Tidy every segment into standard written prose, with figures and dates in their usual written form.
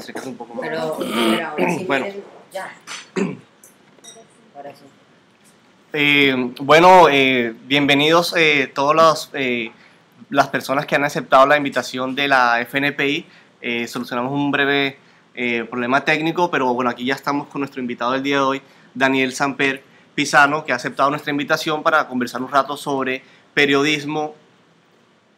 acércate un poco más. Pero ahora sí Bueno. miren, ya. Ahora sí. Bienvenidos todas las personas que han aceptado la invitación de la FNPI. Solucionamos un breve problema técnico, pero bueno, aquí ya estamos con nuestro invitado del día de hoy, Daniel Samper Pisano, que ha aceptado nuestra invitación para conversar un rato sobre periodismo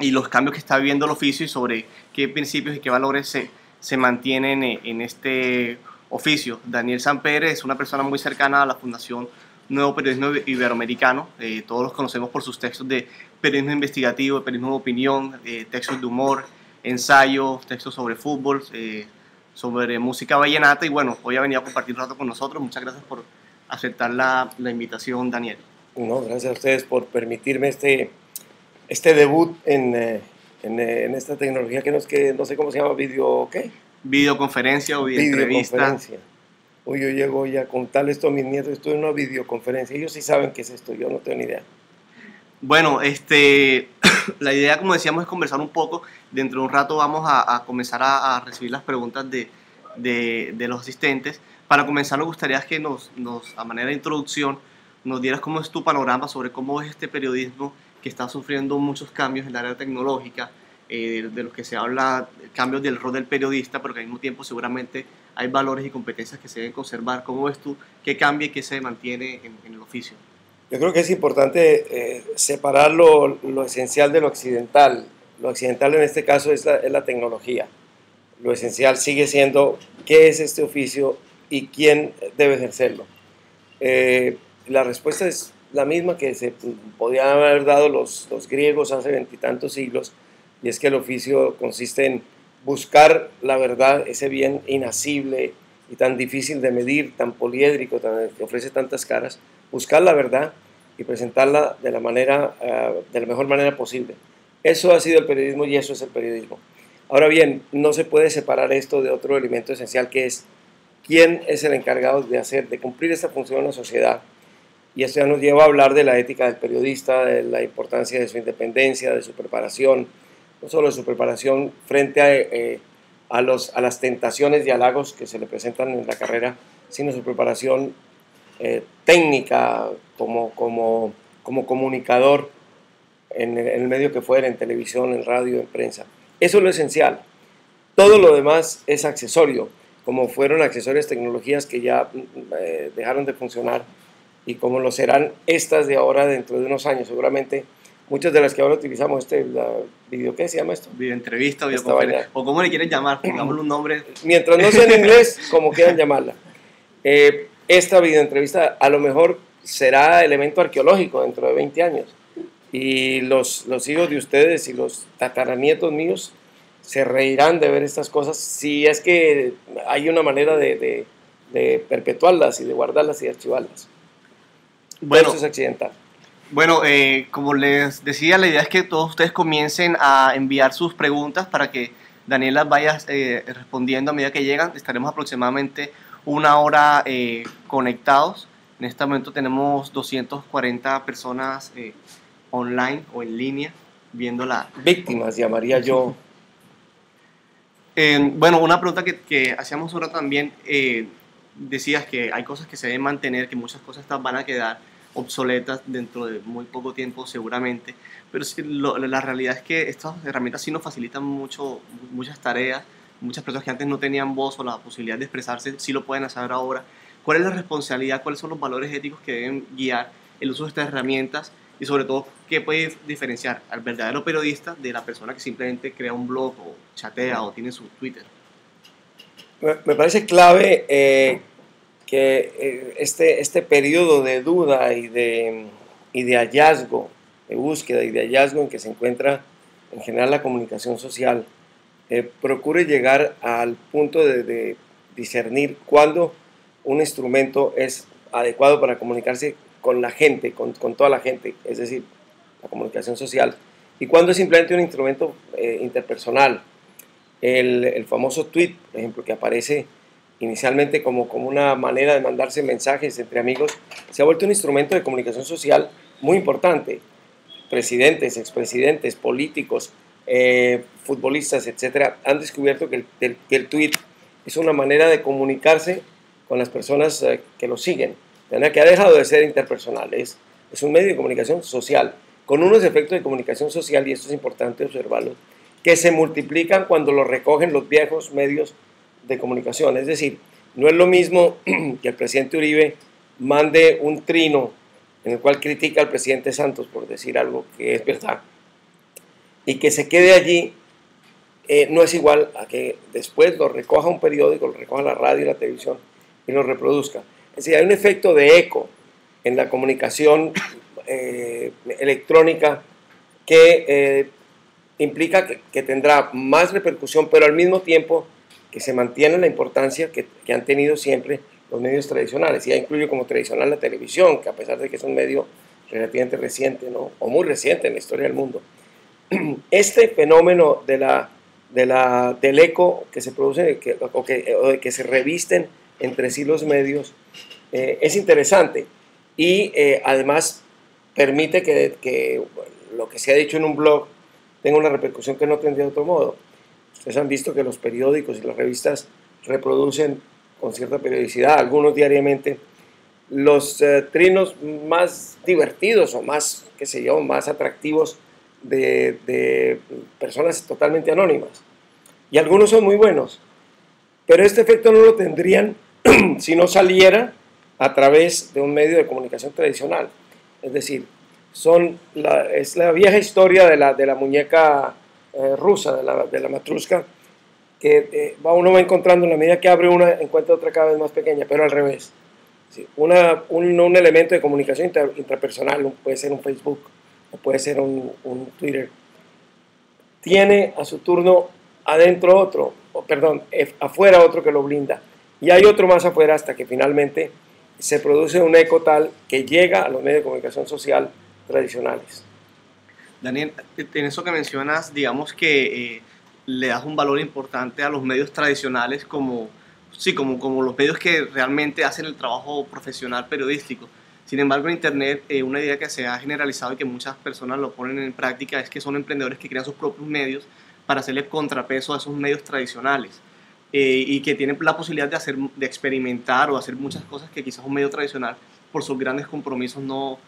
y los cambios que está viviendo el oficio y sobre qué principios y qué valores se mantienen en este oficio. Daniel Samper es una persona muy cercana a la Fundación Nuevo Periodismo Iberoamericano. Todos los conocemos por sus textos de periodismo investigativo, de periodismo de opinión, textos de humor, ensayos, textos sobre fútbol, sobre música vallenata. Y bueno, hoy ha venido a compartir un rato con nosotros. Muchas gracias por aceptar la invitación, Daniel. No, gracias a ustedes por permitirme este debut en esta tecnología que no sé cómo se llama, ¿qué? Videoconferencia o videoentrevista. Videoconferencia. Uy, yo llego ya a contarle esto a mis nietos, estoy en una videoconferencia. Ellos sí saben qué es esto, yo no tengo ni idea. Bueno, la idea, como decíamos, es conversar un poco. Dentro de un rato vamos a comenzar a recibir las preguntas de los asistentes. Para comenzar, me gustaría que a manera de introducción, nos dieras cómo es tu panorama sobre cómo es este periodismo que está sufriendo muchos cambios en el área tecnológica, de los que se habla, cambios del rol del periodista, pero que al mismo tiempo seguramente hay valores y competencias que se deben conservar. ¿Cómo ves tú qué cambia y qué se mantiene en el oficio? Yo creo que es importante separar lo esencial de lo accidental. Lo accidental en este caso es la tecnología. Lo esencial sigue siendo qué es este oficio y quién debe ejercerlo. La respuesta es la misma que se podían haber dado los griegos hace veintitantos siglos, y es que el oficio consiste en buscar la verdad, ese bien inasible y tan difícil de medir, tan poliédrico, que ofrece tantas caras, buscar la verdad y presentarla de la mejor manera posible. Eso ha sido el periodismo y eso es el periodismo. Ahora bien, no se puede separar esto de otro elemento esencial, que es quién es el encargado de cumplir esta función en la sociedad. Y esto ya nos lleva a hablar de la ética del periodista, de la importancia de su independencia, de su preparación, no solo de su preparación frente a las tentaciones y halagos que se le presentan en la carrera, sino su preparación técnica como comunicador en el medio que fuera, en televisión, en radio, en prensa. Eso es lo esencial. Todo lo demás es accesorio, como fueron accesorias tecnologías que ya dejaron de funcionar y como lo serán estas de ahora dentro de unos años. Seguramente muchas de las que ahora utilizamos, ¿qué se llama esto? Videoentrevista, videoconferencia, o cómo le quieren llamar, pongámosle un nombre. Mientras no sea en inglés, como quieran llamarla. Esta videoentrevista a lo mejor será elemento arqueológico dentro de 20 años. Y los hijos de ustedes y los tataranietos míos se reirán de ver estas cosas, si es que hay una manera de perpetuarlas y de guardarlas y de archivarlas. Bueno, eso es accidental. Bueno, como les decía, la idea es que todos ustedes comiencen a enviar sus preguntas para que Daniel las vaya respondiendo a medida que llegan. Estaremos aproximadamente una hora conectados. En este momento tenemos 240 personas online o en línea viéndola. Víctimas, llamaría yo. Bueno, una pregunta que hacíamos ahora también, decías que hay cosas que se deben mantener, que muchas cosas van a quedar obsoletas dentro de muy poco tiempo seguramente, pero la realidad es que estas herramientas sí nos facilitan muchas tareas. Muchas personas que antes no tenían voz o la posibilidad de expresarse sí lo pueden hacer ahora. ¿Cuál es la responsabilidad? ¿Cuáles son los valores éticos que deben guiar el uso de estas herramientas? Y sobre todo, ¿qué puede diferenciar al verdadero periodista de la persona que simplemente crea un blog o chatea o tiene su Twitter? Me parece clave que este periodo de duda y de hallazgo, de búsqueda y de hallazgo en que se encuentra en general la comunicación social, procure llegar al punto de discernir cuándo un instrumento es adecuado para comunicarse con la gente, con toda la gente, es decir, la comunicación social, y cuándo es simplemente un instrumento interpersonal. El famoso tweet, por ejemplo, que aparece inicialmente como una manera de mandarse mensajes entre amigos, se ha vuelto un instrumento de comunicación social muy importante. Presidentes, expresidentes, políticos, futbolistas, etcétera, han descubierto que el tweet es una manera de comunicarse con las personas que lo siguen, de manera que ha dejado de ser interpersonal, es un medio de comunicación social, con unos efectos de comunicación social, y esto es importante observarlo, que se multiplican cuando lo recogen los viejos medios de comunicación. Es decir, no es lo mismo que el presidente Uribe mande un trino en el cual critica al presidente Santos por decir algo que es verdad, y que se quede allí, no es igual a que después lo recoja un periódico, lo recoja la radio y la televisión y lo reproduzca. Es decir, hay un efecto de eco en la comunicación electrónica que implica que tendrá más repercusión, pero al mismo tiempo que se mantiene la importancia que han tenido siempre los medios tradicionales. Y ya incluyo como tradicional la televisión, que a pesar de que es un medio relativamente reciente, ¿no?, o muy reciente en la historia del mundo, este fenómeno del eco que se produce o de que se revisten entre sí los medios es interesante, y además permite que lo que se ha dicho en un blog tenga una repercusión que no tendría de otro modo. Ustedes han visto que los periódicos y las revistas reproducen con cierta periodicidad, algunos diariamente, los trinos más divertidos o más, qué sé yo, más atractivos de personas totalmente anónimas. Y algunos son muy buenos, pero este efecto no lo tendrían si no saliera a través de un medio de comunicación tradicional. Es decir, es la vieja historia de la muñeca rusa, de la matrushka, que uno va encontrando, en la medida que abre una, encuentra otra cada vez más pequeña, pero al revés. ¿Sí? Un elemento de comunicación intrapersonal, puede ser un Facebook, o puede ser un Twitter, tiene a su turno adentro otro, afuera otro que lo blinda, y hay otro más afuera hasta que finalmente se produce un eco tal que llega a los medios de comunicación social tradicionales. Daniel, en eso que mencionas, digamos que le das un valor importante a los medios tradicionales como los medios que realmente hacen el trabajo profesional periodístico. Sin embargo, en Internet, una idea que se ha generalizado y que muchas personas lo ponen en práctica es que son emprendedores que crean sus propios medios para hacerle contrapeso a esos medios tradicionales, y que tienen la posibilidad de experimentar o hacer muchas cosas que quizás un medio tradicional, por sus grandes compromisos, no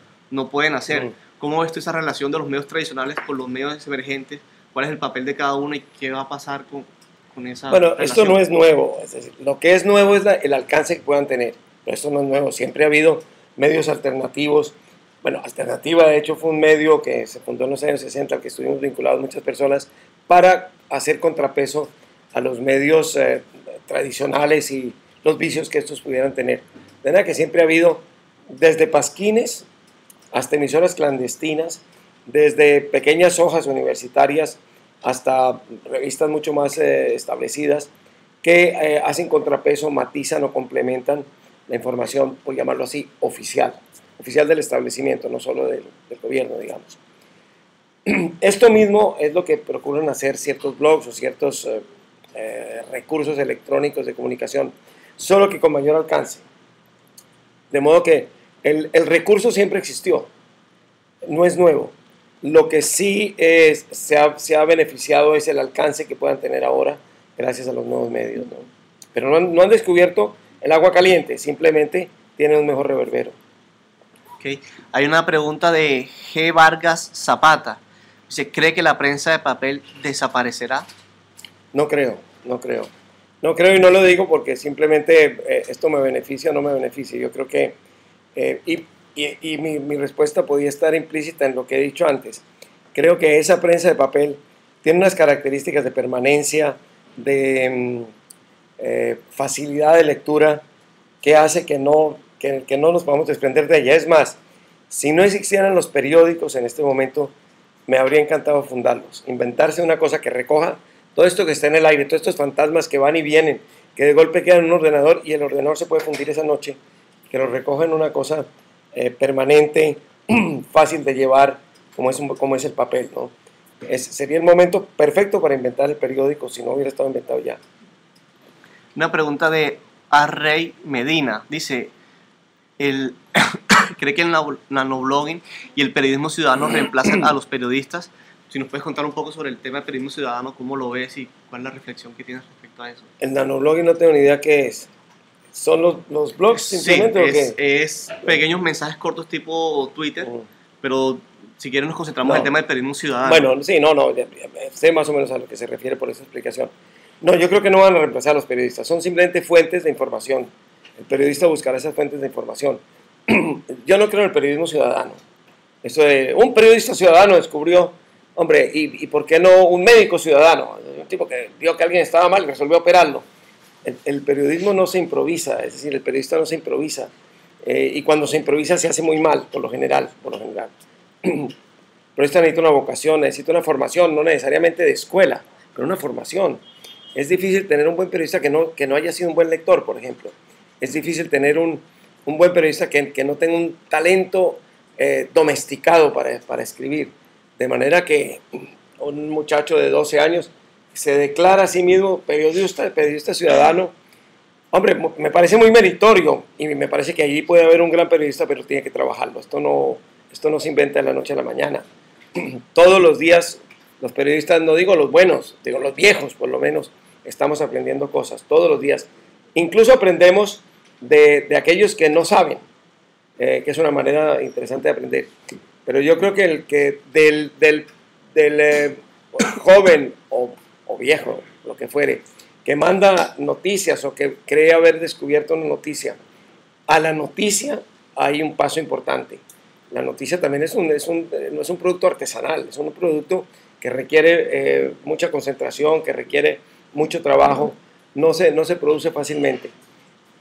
pueden hacer. ¿Cómo ves tú esa relación de los medios tradicionales con los medios emergentes? ¿Cuál es el papel de cada uno y qué va a pasar con esa relación? Esto no es nuevo. Es decir, lo que es nuevo es el alcance que puedan tener. Pero esto no es nuevo. Siempre ha habido medios alternativos. Bueno, Alternativa, de hecho, fue un medio que se fundó en los años 60, al que estuvimos vinculados muchas personas, para hacer contrapeso a los medios tradicionales y los vicios que estos pudieran tener. De manera que siempre ha habido, desde pasquines hasta emisoras clandestinas, desde pequeñas hojas universitarias hasta revistas mucho más establecidas, que hacen contrapeso, matizan o complementan la información, por llamarlo así, oficial del establecimiento, no solo del gobierno, digamos. Esto mismo es lo que procuran hacer ciertos blogs o ciertos recursos electrónicos de comunicación, solo que con mayor alcance. De modo que el recurso siempre existió, no es nuevo. Lo que sí se ha beneficiado es el alcance que puedan tener ahora gracias a los nuevos medios, ¿no? Pero no han descubierto el agua caliente, simplemente tienen un mejor reverbero. Okay. Hay una pregunta de G. Vargas Zapata. ¿Se cree que la prensa de papel desaparecerá? No creo. No creo, y no lo digo porque simplemente esto me beneficia o no me beneficia. Yo creo que, mi respuesta podía estar implícita en lo que he dicho antes. Creo que esa prensa de papel tiene unas características de permanencia, de facilidad de lectura, que hace que no nos podamos desprender de ella. Es más, si no existieran los periódicos en este momento, me habría encantado fundarlos, inventarse una cosa que recoja todo esto que está en el aire, todos estos fantasmas que van y vienen, que de golpe quedan en un ordenador y el ordenador se puede fundir esa noche, que lo recoja en una cosa permanente, fácil de llevar, como es el papel, ¿no? Sería el momento perfecto para inventar el periódico si no hubiera estado inventado ya. Una pregunta de Arrey Medina. Dice, ¿cree que el nanoblogging y el periodismo ciudadano reemplazan a los periodistas? Si nos puedes contar un poco sobre el tema del periodismo ciudadano, cómo lo ves y cuál es la reflexión que tienes respecto a eso. El nanoblogging no tengo ni idea qué es. ¿Son los blogs simplemente o qué? Es pequeños mensajes cortos tipo Twitter, pero si quieres nos concentramos en el tema del periodismo ciudadano. Bueno, sí, no, sé más o menos a lo que se refiere por esa explicación. No, yo creo que no van a reemplazar a los periodistas, son simplemente fuentes de información. El periodista buscará esas fuentes de información. Yo no creo en el periodismo ciudadano. Eso de un periodista ciudadano descubrió, hombre, y ¿por qué no un médico ciudadano? Un tipo que vio que alguien estaba mal y resolvió operarlo. El periodismo no se improvisa, es decir, el periodista no se improvisa. Y cuando se improvisa se hace muy mal, por lo general. El periodista necesita una vocación, necesita una formación, no necesariamente de escuela, pero una formación. Es difícil tener un buen periodista que no haya sido un buen lector, por ejemplo. Es difícil tener un buen periodista que no tenga un talento domesticado para escribir. De manera que un muchacho de 12 años se declara a sí mismo periodista ciudadano. Hombre, me parece muy meritorio y me parece que allí puede haber un gran periodista, pero tiene que trabajarlo. Esto no se inventa de la noche a la mañana. Todos los días los periodistas, no digo los buenos, digo los viejos por lo menos, estamos aprendiendo cosas todos los días. Incluso aprendemos de aquellos que no saben, que es una manera interesante de aprender. Pero yo creo que del joven o viejo, lo que fuere, que manda noticias o que cree haber descubierto una noticia, a la noticia hay un paso importante. La noticia también no es un producto artesanal, es un producto que requiere mucha concentración, que requiere mucho trabajo, no se produce fácilmente.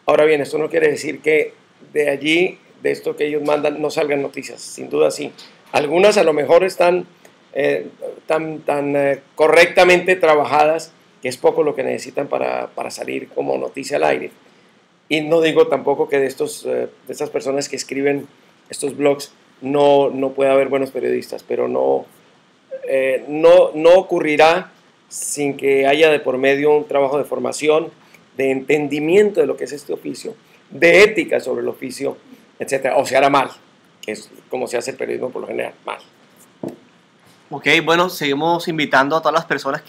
Ahora bien, esto no quiere decir que de allí, de esto que ellos mandan, no salgan noticias, sin duda sí. Algunas a lo mejor están tan correctamente trabajadas que es poco lo que necesitan para salir como noticia al aire. Y no digo tampoco que de estas personas que escriben estos blogs no puede haber buenos periodistas, pero no ocurrirá sin que haya de por medio un trabajo de formación, de entendimiento de lo que es este oficio, de ética sobre el oficio, etcétera. O se hará mal, que es como se hace el periodismo por lo general, mal. Ok, bueno, seguimos invitando a todas las personas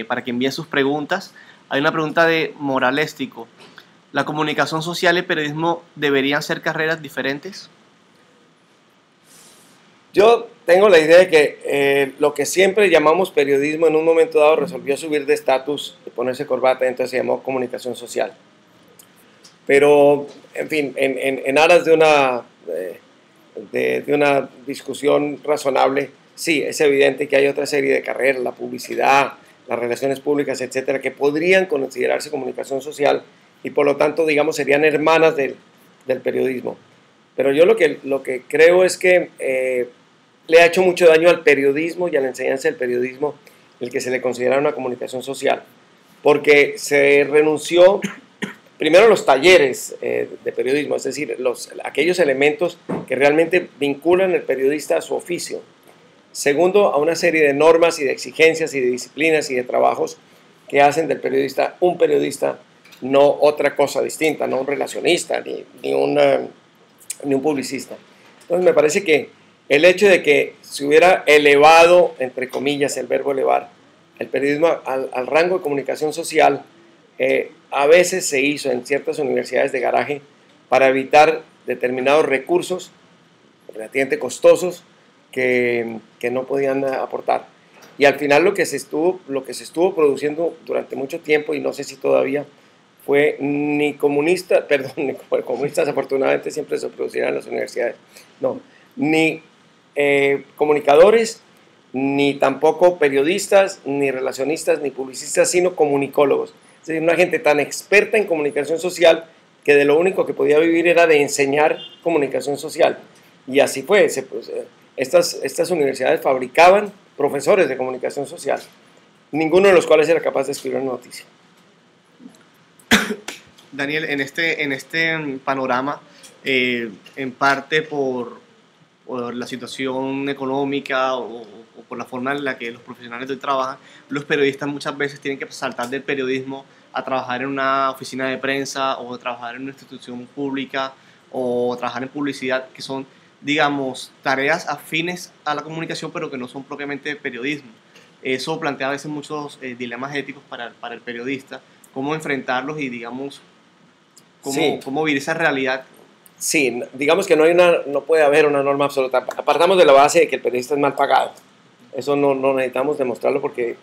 para que envíen sus preguntas. Hay una pregunta de Moralístico. ¿La comunicación social y el periodismo deberían ser carreras diferentes? Yo tengo la idea de que lo que siempre llamamos periodismo en un momento dado resolvió subir de estatus, de ponerse corbata, entonces se llamó comunicación social. Pero, en fin, en aras de una discusión razonable, sí, es evidente que hay otra serie de carreras, la publicidad, las relaciones públicas, etcétera, que podrían considerarse comunicación social y por lo tanto, digamos, serían hermanas del periodismo. Pero yo lo que creo es que le ha hecho mucho daño al periodismo y a la enseñanza del periodismo el que se le considera una comunicación social, porque se renunció primero a los talleres de periodismo, es decir, aquellos elementos que realmente vinculan al periodista a su oficio. Segundo, a una serie de normas y de exigencias y de disciplinas y de trabajos que hacen del periodista un periodista, no otra cosa distinta, no un relacionista ni un publicista. Entonces me parece que el hecho de que se hubiera elevado, entre comillas, el verbo elevar, el periodismo al rango de comunicación social, a veces se hizo en ciertas universidades de garaje para evitar determinados recursos relativamente costosos que no podían aportar. Y al final lo que se estuvo produciendo durante mucho tiempo, y no sé si todavía, fue ni comunistas afortunadamente siempre se producirán en las universidades, no, ni comunicadores, ni tampoco periodistas, ni relacionistas, ni publicistas, sino comunicólogos. Es decir, una gente tan experta en comunicación social que de lo único que podía vivir era de enseñar comunicación social. Y así fue. Estas universidades fabricaban profesores de comunicación social, ninguno de los cuales era capaz de escribir una noticia. Daniel, en este panorama, en parte por la situación económica o por la forma en la que los profesionales de hoy trabajan, los periodistas muchas veces tienen que saltar del periodismo a trabajar en una oficina de prensa o trabajar en una institución pública o trabajar en publicidad, que son digamos, tareas afines a la comunicación, pero que no son propiamente periodismo. Eso plantea a veces muchos dilemas éticos para el periodista, cómo enfrentarlos y, digamos, Sí, cómo vivir esa realidad. sí, digamos que no puede haber una norma absoluta. Apartamos de la base de que el periodista es mal pagado. Eso no necesitamos demostrarlo porque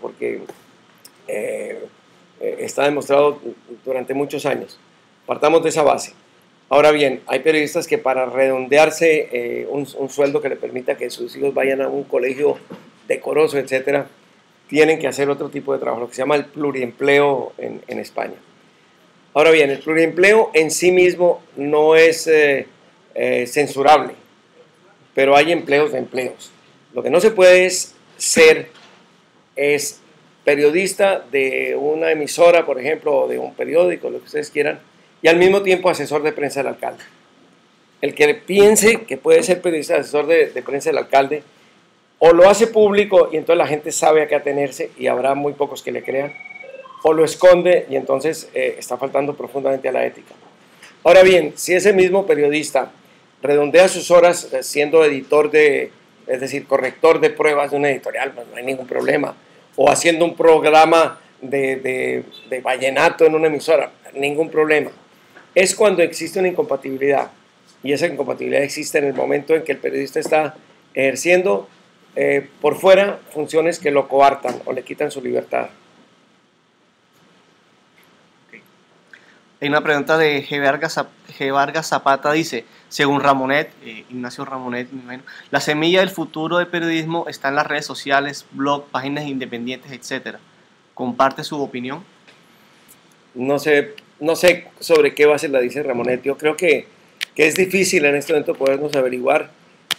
está demostrado durante muchos años. Partamos de esa base. Ahora bien, hay periodistas que para redondearse un sueldo que le permita que sus hijos vayan a un colegio decoroso, etcétera, tienen que hacer otro tipo de trabajo, lo que se llama el pluriempleo en España. Ahora bien, el pluriempleo en sí mismo no es censurable, pero hay empleos de empleos. Lo que no se puede es periodista de una emisora, por ejemplo, o de un periódico, lo que ustedes quieran, y al mismo tiempo asesor de prensa del alcalde. El que piense que puede ser periodista asesor de prensa del alcalde, o lo hace público y entonces la gente sabe a qué atenerse y habrá muy pocos que le crean, o lo esconde y entonces está faltando profundamente a la ética. Ahora bien, si ese mismo periodista redondea sus horas siendo editor es decir, corrector de pruebas de una editorial, pues no hay ningún problema, o haciendo un programa de vallenato en una emisora, ningún problema. Es cuando existe una incompatibilidad, y esa incompatibilidad existe en el momento en que el periodista está ejerciendo por fuera funciones que lo coartan o le quitan su libertad. Hay una pregunta de G. Vargas Zapata, dice, según Ramonet, Ignacio Ramonet, la semilla del futuro del periodismo está en las redes sociales, blogs, páginas independientes, etc. ¿Comparte su opinión? No sé sobre qué base la dice Ramonet. Yo creo que es difícil en este momento podernos averiguar.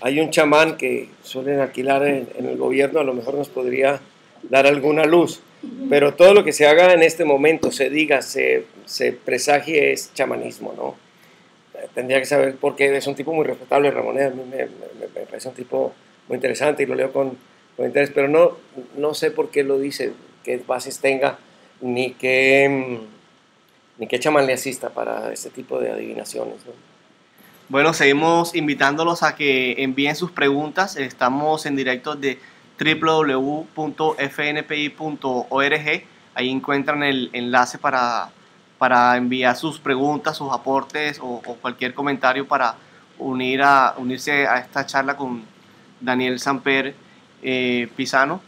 Hay un chamán que suelen alquilar en el gobierno, a lo mejor nos podría dar alguna luz. Pero todo lo que se haga en este momento, se diga, se presagie, es chamanismo, ¿no? Tendría que saber, porque es un tipo muy respetable, Ramonet, a mí me parece un tipo muy interesante y lo leo con interés, pero no sé por qué lo dice, qué bases tenga, ni qué chamán le asista para este tipo de adivinaciones, ¿no? Bueno, seguimos invitándolos a que envíen sus preguntas. Estamos en directo de www.fnpi.org. Ahí encuentran el enlace para enviar sus preguntas, sus aportes o cualquier comentario para unirse a esta charla con Daniel Samper Pisano.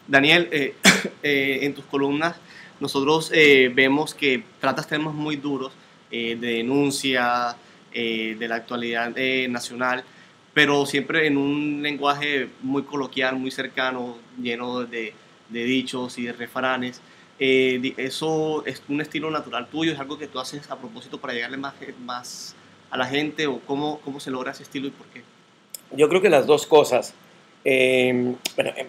Daniel, en tus columnas nosotros vemos que tratas temas muy duros de denuncia, de la actualidad nacional, pero siempre en un lenguaje muy coloquial, muy cercano, lleno de dichos y de refranes. ¿Eso es un estilo natural tuyo? ¿Es algo que tú haces a propósito para llegarle más a la gente? ¿O cómo se logra ese estilo y por qué? Yo creo que las dos cosas. Bueno,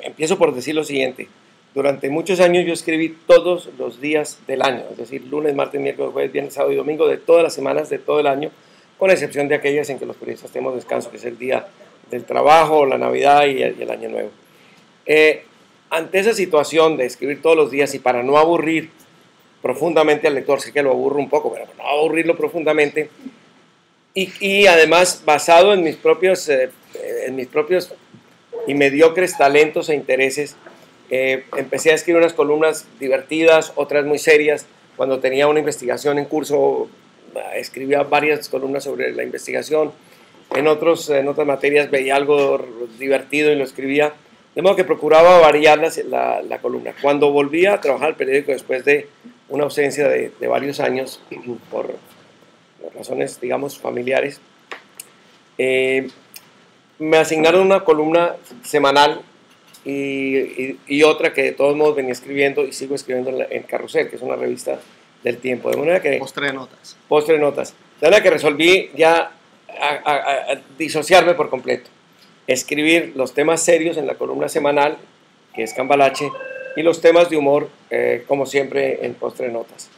empiezo por decir lo siguiente. Durante muchos años yo escribí todos los días del año, es decir, lunes, martes, miércoles, jueves, viernes, sábado y domingo de todas las semanas de todo el año, con excepción de aquellas en que los periodistas tenemos descanso, que es el día del trabajo, la Navidad y el Año Nuevo. Ante esa situación de escribir todos los días y para no aburrir profundamente al lector, sé que lo aburro un poco, pero no aburrirlo profundamente, y además basado en mis propios y mediocres talentos e intereses, empecé a escribir unas columnas divertidas, otras muy serias. Cuando tenía una investigación en curso, escribía varias columnas sobre la investigación. En otras materias veía algo divertido y lo escribía. De modo que procuraba variar la columna. Cuando volví a trabajar al periódico después de una ausencia de varios años, por razones, digamos, familiares, me asignaron una columna semanal y otra que de todos modos venía escribiendo y sigo escribiendo en Carrusel, que es una revista del tiempo. De manera que... Postre de notas. Postre de notas. De manera que resolví ya a disociarme por completo. Escribir los temas serios en la columna semanal, que es Cambalache, y los temas de humor, como siempre, en Postre de notas.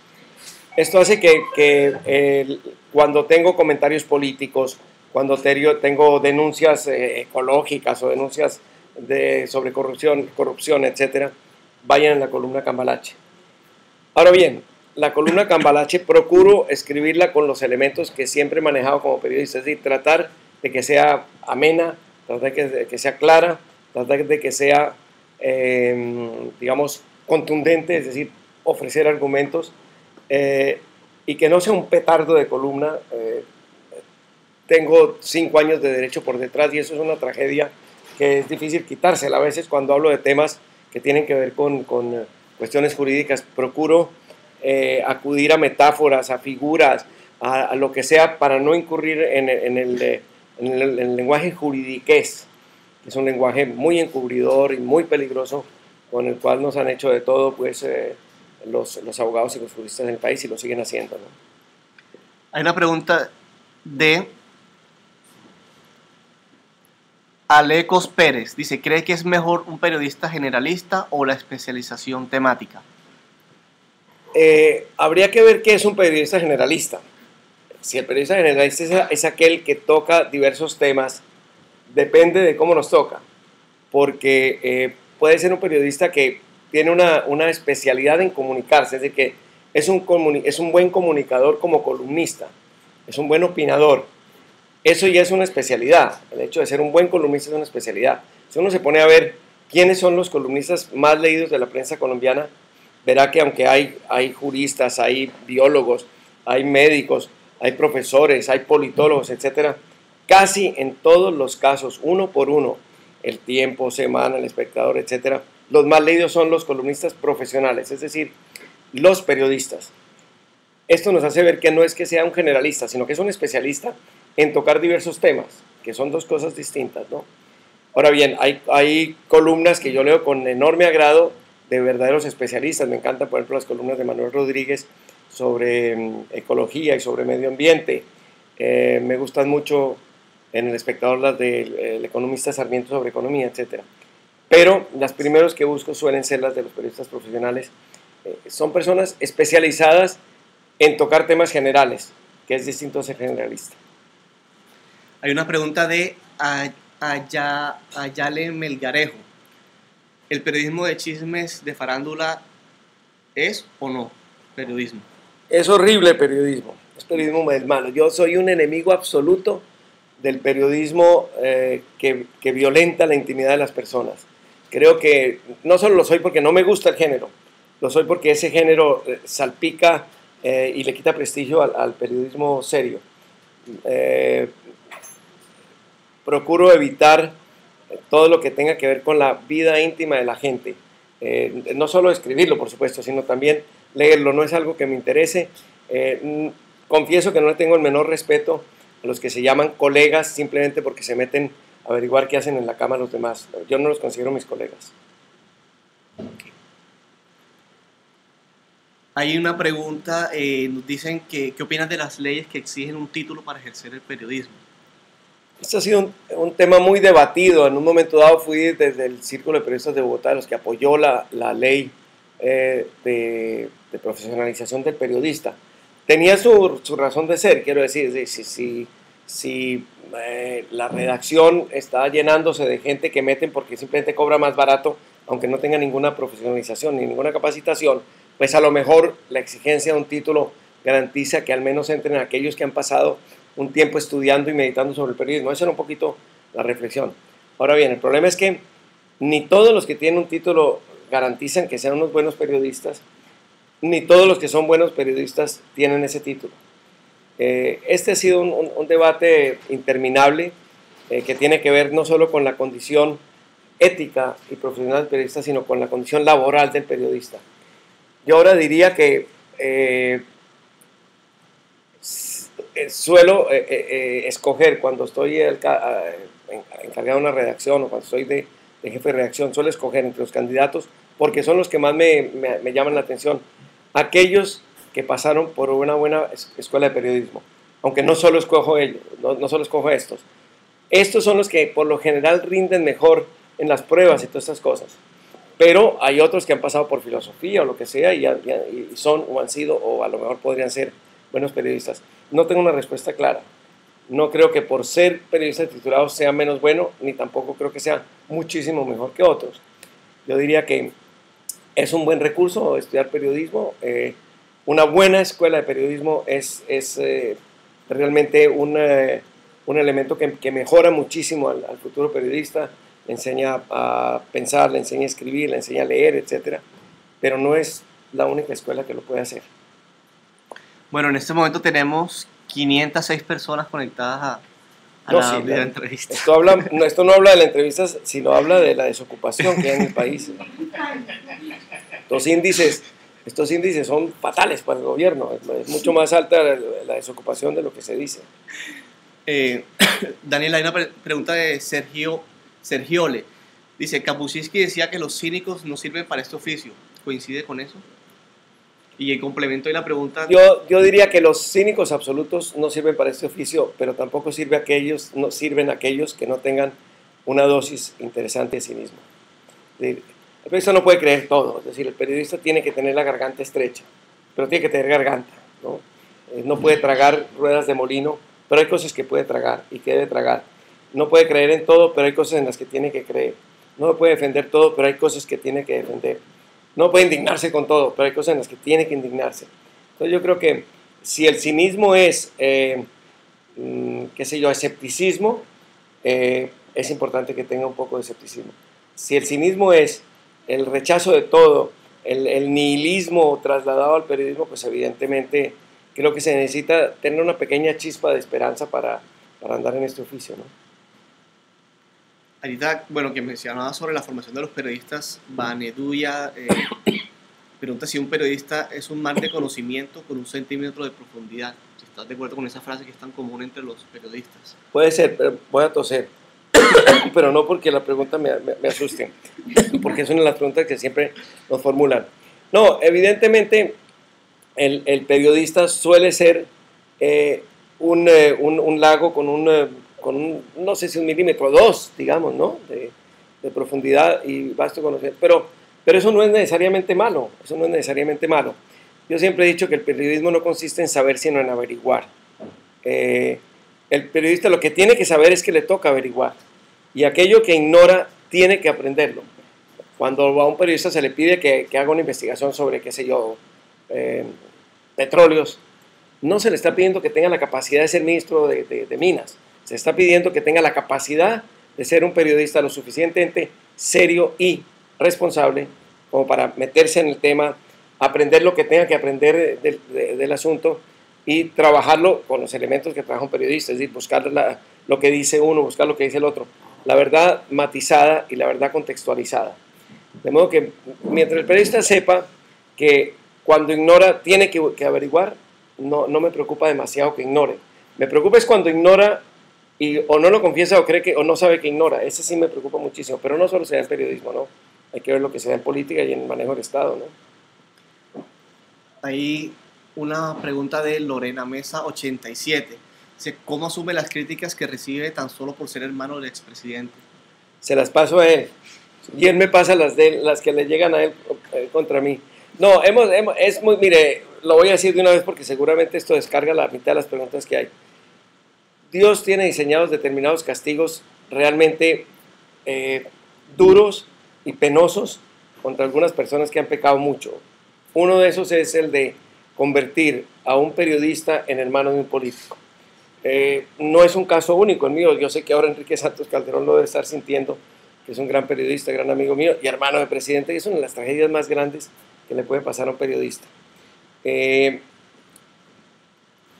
Esto hace que cuando tengo comentarios políticos, cuando tengo denuncias ecológicas o denuncias sobre corrupción, etcétera, vayan en la columna Cambalache. Ahora bien, la columna Cambalache procuro escribirla con los elementos que siempre he manejado como periodista, es decir, tratar de que sea amena, tratar de que sea clara, tratar de que sea, digamos, contundente, es decir, ofrecer argumentos, y que no sea un petardo de columna. Tengo 5 años de derecho por detrás y eso es una tragedia que es difícil quitársela a veces cuando hablo de temas que tienen que ver con cuestiones jurídicas. Procuro acudir a metáforas, a figuras, a lo que sea para no incurrir en el lenguaje juridiqués, que es un lenguaje muy encubridor y muy peligroso, con el cual nos han hecho de todo pues, los abogados y los juristas en el país y lo siguen haciendo, ¿no? Hay una pregunta de Alecos Pérez. Dice, ¿cree que es mejor un periodista generalista o la especialización temática? Habría que ver qué es un periodista generalista. Si el periodista generalista es aquel que toca diversos temas, depende de cómo nos toca, porque puede ser un periodista que tiene una especialidad en comunicarse, es decir, que es un buen comunicador como columnista, es un buen opinador. Eso ya es una especialidad. El hecho de ser un buen columnista es una especialidad. Si uno se pone a ver quiénes son los columnistas más leídos de la prensa colombiana, verá que aunque hay juristas, hay biólogos, hay médicos, hay profesores, hay politólogos, etcétera, casi en todos los casos, uno por uno, El Tiempo, Semana, El Espectador, etcétera, los más leídos son los columnistas profesionales, es decir, los periodistas. Esto nos hace ver que no es que sea un generalista, sino que es un especialista en tocar diversos temas, que son dos cosas distintas, ¿no? Ahora bien, hay columnas que yo leo con enorme agrado de verdaderos especialistas. Me encantan, por ejemplo, las columnas de Manuel Rodríguez sobre ecología y sobre medio ambiente. Me gustan mucho en El Espectador las del economista Sarmiento sobre economía, etc. Pero las primeros que busco suelen ser las de los periodistas profesionales. Son personas especializadas en tocar temas generales, que es distinto a ser generalista. Hay una pregunta de Ayale Melgarejo. ¿El periodismo de chismes de farándula es o no periodismo? Es horrible el periodismo, es periodismo del malo. Yo soy un enemigo absoluto del periodismo que violenta la intimidad de las personas. Creo que no solo lo soy porque no me gusta el género, lo soy porque ese género salpica y le quita prestigio al periodismo serio. Procuro evitar todo lo que tenga que ver con la vida íntima de la gente. No solo escribirlo, por supuesto, sino también leerlo. No es algo que me interese. Confieso que no le tengo el menor respeto a los que se llaman colegas simplemente porque se meten a averiguar qué hacen en la cama los demás. Yo no los considero mis colegas. Okay. Hay una pregunta, nos dicen que ¿qué opinas de las leyes que exigen un título para ejercer el periodismo? Este ha sido un tema muy debatido. En un momento dado fui desde el Círculo de Periodistas de Bogotá, de los que apoyó la ley de profesionalización del periodista. Tenía su razón de ser, quiero decir, si la redacción está llenándose de gente que meten porque simplemente cobra más barato, aunque no tenga ninguna profesionalización ni ninguna capacitación, pues a lo mejor la exigencia de un título garantiza que al menos entren aquellos que han pasado un tiempo estudiando y meditando sobre el periodismo. Esa era un poquito la reflexión. Ahora bien, el problema es que ni todos los que tienen un título garantizan que sean unos buenos periodistas, ni todos los que son buenos periodistas tienen ese título. Este ha sido un debate interminable que tiene que ver no solo con la condición ética y profesional del periodista, sino con la condición laboral del periodista. Yo ahora diría que suelo escoger cuando estoy encargado de una redacción o cuando estoy de jefe de redacción, suelo escoger entre los candidatos porque son los que más me llaman la atención, aquellos que pasaron por una buena escuela de periodismo, aunque no solo escojo ellos, no solo escojo estos. Estos son los que por lo general rinden mejor en las pruebas y todas estas cosas. Pero hay otros que han pasado por filosofía o lo que sea y son o han sido o a lo mejor podrían ser buenos periodistas. No tengo una respuesta clara. No creo que por ser periodista titulado sea menos bueno, ni tampoco creo que sea muchísimo mejor que otros. Yo diría que es un buen recurso estudiar periodismo. Una buena escuela de periodismo es realmente un elemento que mejora muchísimo al futuro periodista, le enseña a pensar, le enseña a escribir, le enseña a leer, etc. Pero no es la única escuela que lo puede hacer. Bueno, en este momento tenemos 506 personas conectadas a No, la sí, videoentrevista. Esto no habla de la entrevista, sino habla de la desocupación que hay en el país. Estos índices son fatales para el gobierno. Es mucho más alta la desocupación de lo que se dice. Daniel, hay una pregunta de Sergiole. Dice, Kapuscinski decía que los cínicos no sirven para este oficio. ¿Coincide con eso? Y en complemento de la pregunta... Yo diría que los cínicos absolutos no sirven para este oficio, pero tampoco no sirven aquellos que no tengan una dosis interesante de cinismo. El periodista no puede creer todo, es decir, el periodista tiene que tener la garganta estrecha, pero tiene que tener garganta, ¿no? No puede tragar ruedas de molino, pero hay cosas que puede tragar y que debe tragar. No puede creer en todo, pero hay cosas en las que tiene que creer. No puede defender todo, pero hay cosas que tiene que defender. No puede indignarse con todo, pero hay cosas en las que tiene que indignarse. Entonces yo creo que si el cinismo es, qué sé yo, escepticismo, es importante que tenga un poco de escepticismo. Si el cinismo es el rechazo de todo, el nihilismo trasladado al periodismo, pues evidentemente creo que se necesita tener una pequeña chispa de esperanza para andar en este oficio, ¿no? Ahorita, bueno, que mencionaba sobre la formación de los periodistas, Vaneduya pregunta si un periodista es un mar de conocimiento con un centímetro de profundidad. Si estás de acuerdo con esa frase que es tan común entre los periodistas. Puede ser, pero voy a toser. Pero no porque la pregunta me asuste, porque es una de las preguntas que siempre nos formulan. No, evidentemente el periodista suele ser un lago con un, no sé si 1 milímetro, 2, digamos, ¿no? de profundidad y vasto conocimiento. Pero eso no es necesariamente malo, eso no es necesariamente malo. Yo siempre he dicho que el periodismo no consiste en saber, sino en averiguar. El periodista lo que tiene que saber es que le toca averiguar. Y aquello que ignora, tiene que aprenderlo. Cuando a un periodista se le pide que haga una investigación sobre, qué sé yo, petróleos, no se le está pidiendo que tenga la capacidad de ser ministro de Minas. Se está pidiendo que tenga la capacidad de ser un periodista lo suficientemente serio y responsable como para meterse en el tema, aprender lo que tenga que aprender del asunto y trabajarlo con los elementos que trabaja un periodista, es decir, buscar lo que dice uno, buscar lo que dice el otro. La verdad matizada y la verdad contextualizada. De modo que mientras el periodista sepa que cuando ignora tiene que averiguar, no me preocupa demasiado que ignore. Me preocupa es cuando ignora y o no lo confiesa o cree que o no sabe que ignora. Ese sí me preocupa muchísimo, pero no solo se da en periodismo, ¿no? Hay que ver lo que se da en política y en el manejo del Estado, ¿no? Hay una pregunta de Lorena Mesa 87. Dice, ¿cómo asume las críticas que recibe tan solo por ser hermano del expresidente? Se las paso a él y él me pasa las que le llegan a él contra mí. No, es muy, mire, lo voy a decir de una vez porque seguramente esto descarga la mitad de las preguntas que hay. Dios tiene diseñados determinados castigos realmente duros y penosos contra algunas personas que han pecado mucho. Uno de esos es el de convertir a un periodista en hermano de un político. No es un caso único el mío, yo sé que ahora Enrique Santos Calderón lo debe estar sintiendo, que es un gran periodista, gran amigo mío y hermano del presidente, y es una de las tragedias más grandes que le puede pasar a un periodista.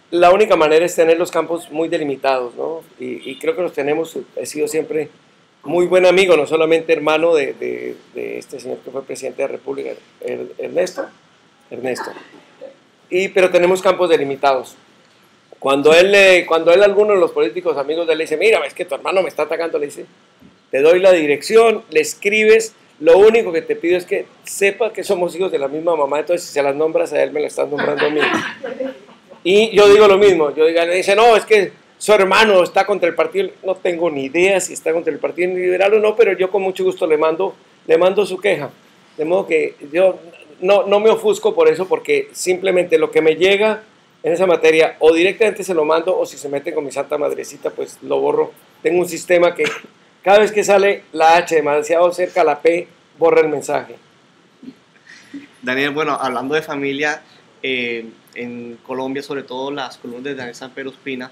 La única manera es tener los campos muy delimitados, ¿no? Y creo que los tenemos. He sido siempre muy buen amigo, no solamente hermano de este señor que fue presidente de la República, Ernesto. Pero tenemos campos delimitados. Cuando él alguno de los políticos amigos de él le dice, mira, es que tu hermano me está atacando, le dice, te doy la dirección, le escribes, lo único que te pido es que sepa que somos hijos de la misma mamá, entonces si se las nombras a él, me la estás nombrando a mí. Y yo digo lo mismo, le dice, no, es que su hermano está contra el partido, no tengo ni idea si está contra el partido liberal o no, pero yo con mucho gusto le mando su queja. De modo que yo no me ofusco por eso, porque simplemente lo que me llega en esa materia, o directamente se lo mando, o si se mete con mi santa madrecita, pues lo borro. Tengo un sistema que cada vez que sale la H demasiado cerca, la P borra el mensaje. Daniel, bueno, hablando de familia, en Colombia, sobre todo las columnas de Daniel Samper Ospina,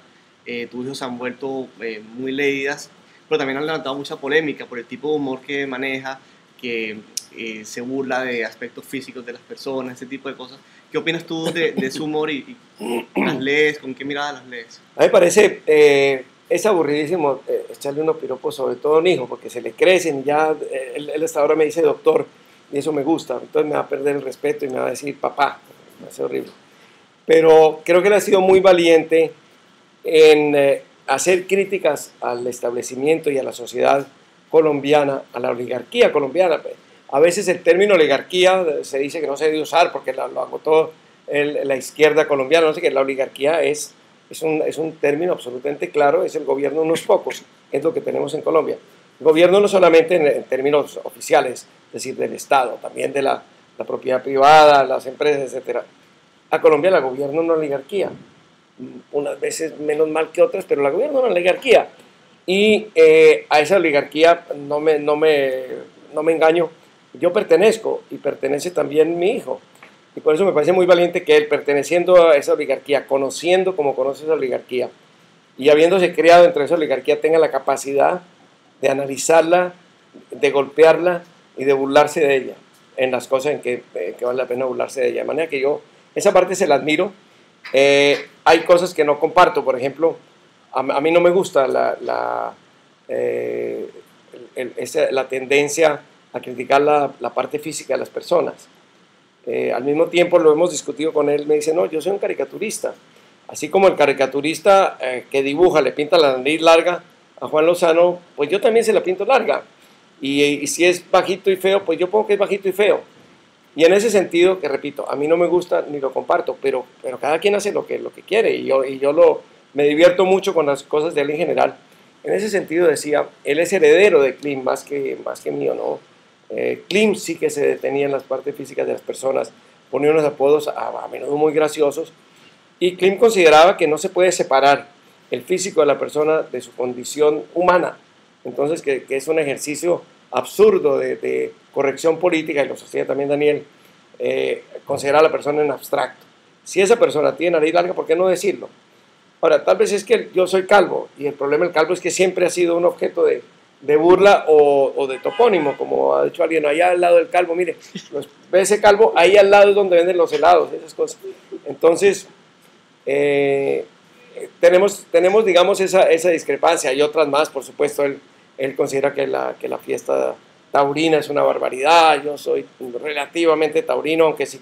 tus hijos se han vuelto muy leídas, pero también han levantado mucha polémica por el tipo de humor que maneja, que se burla de aspectos físicos de las personas, ese tipo de cosas. ¿Qué opinas tú de ese humor y las lees? ¿Con qué mirada las lees? A mí me parece, es aburridísimo echarle unos piropos, sobre todo a un hijo, porque se le crecen y ya, él hasta ahora me dice doctor, y eso me gusta, entonces me va a perder el respeto y me va a decir papá, me hace horrible. Pero creo que él ha sido muy valiente en hacer críticas al establecimiento y a la sociedad colombiana, a la oligarquía colombiana. A veces el término oligarquía se dice que no se debe usar porque lo agotó la izquierda colombiana, no sé qué, la oligarquía es un término absolutamente claro, es el gobierno de unos pocos, es lo que tenemos en Colombia. El gobierno no solamente en términos oficiales, es decir, del Estado, también de la propiedad privada, las empresas, etc. A Colombia la gobierna una oligarquía, unas veces menos mal que otras, pero la gobierna una oligarquía. Y a esa oligarquía no me engaño, yo pertenezco y pertenece también mi hijo. Y por eso me parece muy valiente que él, perteneciendo a esa oligarquía, conociendo como conoce esa oligarquía y habiéndose criado dentro de esa oligarquía, tenga la capacidad de analizarla, de golpearla y de burlarse de ella en las cosas en que vale la pena burlarse de ella. De manera que yo esa parte se la admiro. Hay cosas que no comparto, por ejemplo, a mí no me gusta la tendencia a criticar la parte física de las personas. Al mismo tiempo lo hemos discutido con él, me dice, no, yo soy un caricaturista. Así como el caricaturista que dibuja, le pinta la nariz larga a Juan Lozano, pues yo también se la pinto larga. Y si es bajito y feo, pues yo pongo que es bajito y feo. Y en ese sentido, que repito, a mí no me gusta ni lo comparto, pero cada quien hace lo que quiere y yo me divierto mucho con las cosas de él en general. En ese sentido decía, él es heredero de Klim más que mío, ¿no? Klim sí que se detenía en las partes físicas de las personas, ponía unos apodos a menudo muy graciosos, y Klim consideraba que no se puede separar el físico de la persona de su condición humana, entonces que es un ejercicio absurdo de corrección política, y lo sostiene también Daniel, considerar a la persona en abstracto. Si esa persona tiene nariz larga, ¿por qué no decirlo? Ahora, tal vez es que yo soy calvo, y el problema del calvo es que siempre ha sido un objeto de burla o de topónimo, como ha dicho alguien, allá al lado del calvo, mire, ve ese calvo, ahí al lado es donde venden los helados, esas cosas. Entonces, tenemos digamos, esa discrepancia, y otras más, por supuesto, él considera que la fiesta taurina es una barbaridad, yo soy relativamente taurino, aunque si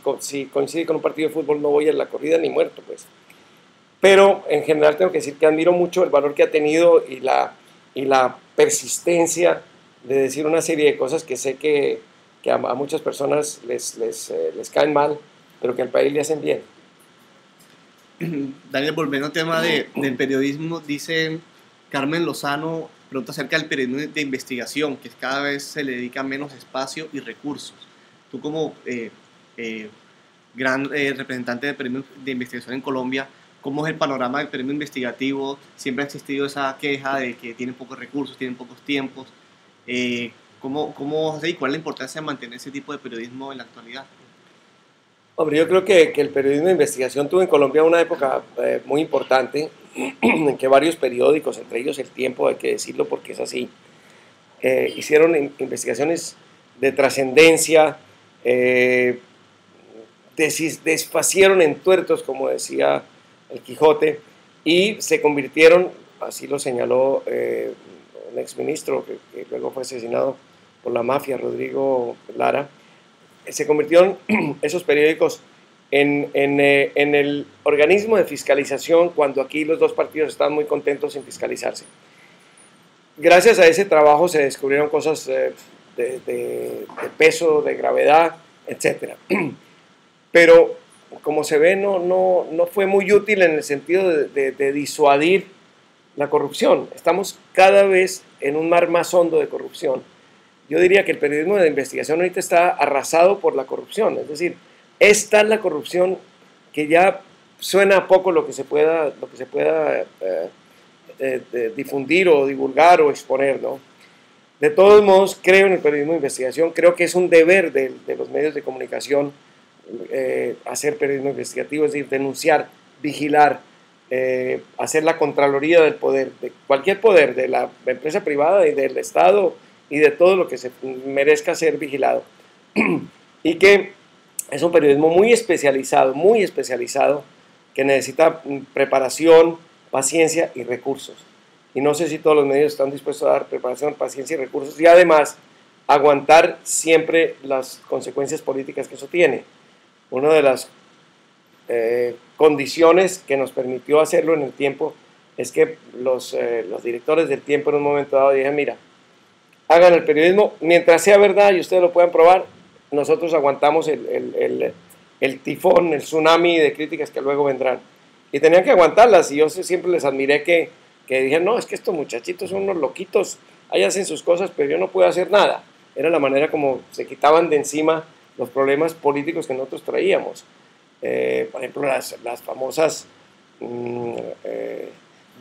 coincide con un partido de fútbol no voy a la corrida ni muerto, pues. Pero en general tengo que decir que admiro mucho el valor que ha tenido y la persistencia de decir una serie de cosas que sé que a muchas personas les caen mal, pero que al país le hacen bien. Daniel, volviendo al tema del periodismo, dice Carmen Lozano, pregunta acerca del periodismo de investigación, que cada vez se le dedica menos espacio y recursos. Tú como gran representante del periodismo de investigación en Colombia, ¿cómo es el panorama del periodismo investigativo? Siempre ha existido esa queja de que tienen pocos recursos, tienen pocos tiempos. ¿Cómo hace y cuál es la importancia de mantener ese tipo de periodismo en la actualidad? Hombre, yo creo que el periodismo de investigación tuvo en Colombia una época muy importante en que varios periódicos, entre ellos El Tiempo, hay que decirlo porque es así, hicieron investigaciones de trascendencia, desfacieron en tuertos, como decía el Quijote, y se convirtieron, así lo señaló un exministro que luego fue asesinado por la mafia, Rodrigo Lara, se convirtieron esos periódicos en el organismo de fiscalización cuando aquí los dos partidos estaban muy contentos en fiscalizarse. Gracias a ese trabajo se descubrieron cosas de peso, de gravedad, etc. Pero como se ve no fue muy útil en el sentido de disuadir la corrupción. Estamos cada vez en un mar más hondo de corrupción. Yo diría que el periodismo de investigación ahorita está arrasado por la corrupción, es decir, es tal la corrupción que ya suena a poco lo que se pueda difundir o divulgar o exponer, ¿no? De todos modos, creo en el periodismo de investigación, creo que es un deber de los medios de comunicación hacer periodismo investigativo, es decir, denunciar, vigilar, hacer la contraloría del poder, de cualquier poder, de la empresa privada y del Estado y de todo lo que se merezca ser vigilado. Y que es un periodismo muy especializado, que necesita preparación, paciencia y recursos. Y no sé si todos los medios están dispuestos a dar preparación, paciencia y recursos, y además aguantar siempre las consecuencias políticas que eso tiene. Una de las condiciones que nos permitió hacerlo en el tiempo es que los directores del tiempo en un momento dado dijeron, mira, hagan el periodismo, mientras sea verdad y ustedes lo puedan probar, nosotros aguantamos el tifón, el tsunami de críticas que luego vendrán. Y tenían que aguantarlas, y yo siempre les admiré que dijeron, no, es que estos muchachitos son unos loquitos, ahí hacen sus cosas, pero yo no puedo hacer nada. Era la manera como se quitaban de encima los problemas políticos que nosotros traíamos. Por ejemplo, las famosas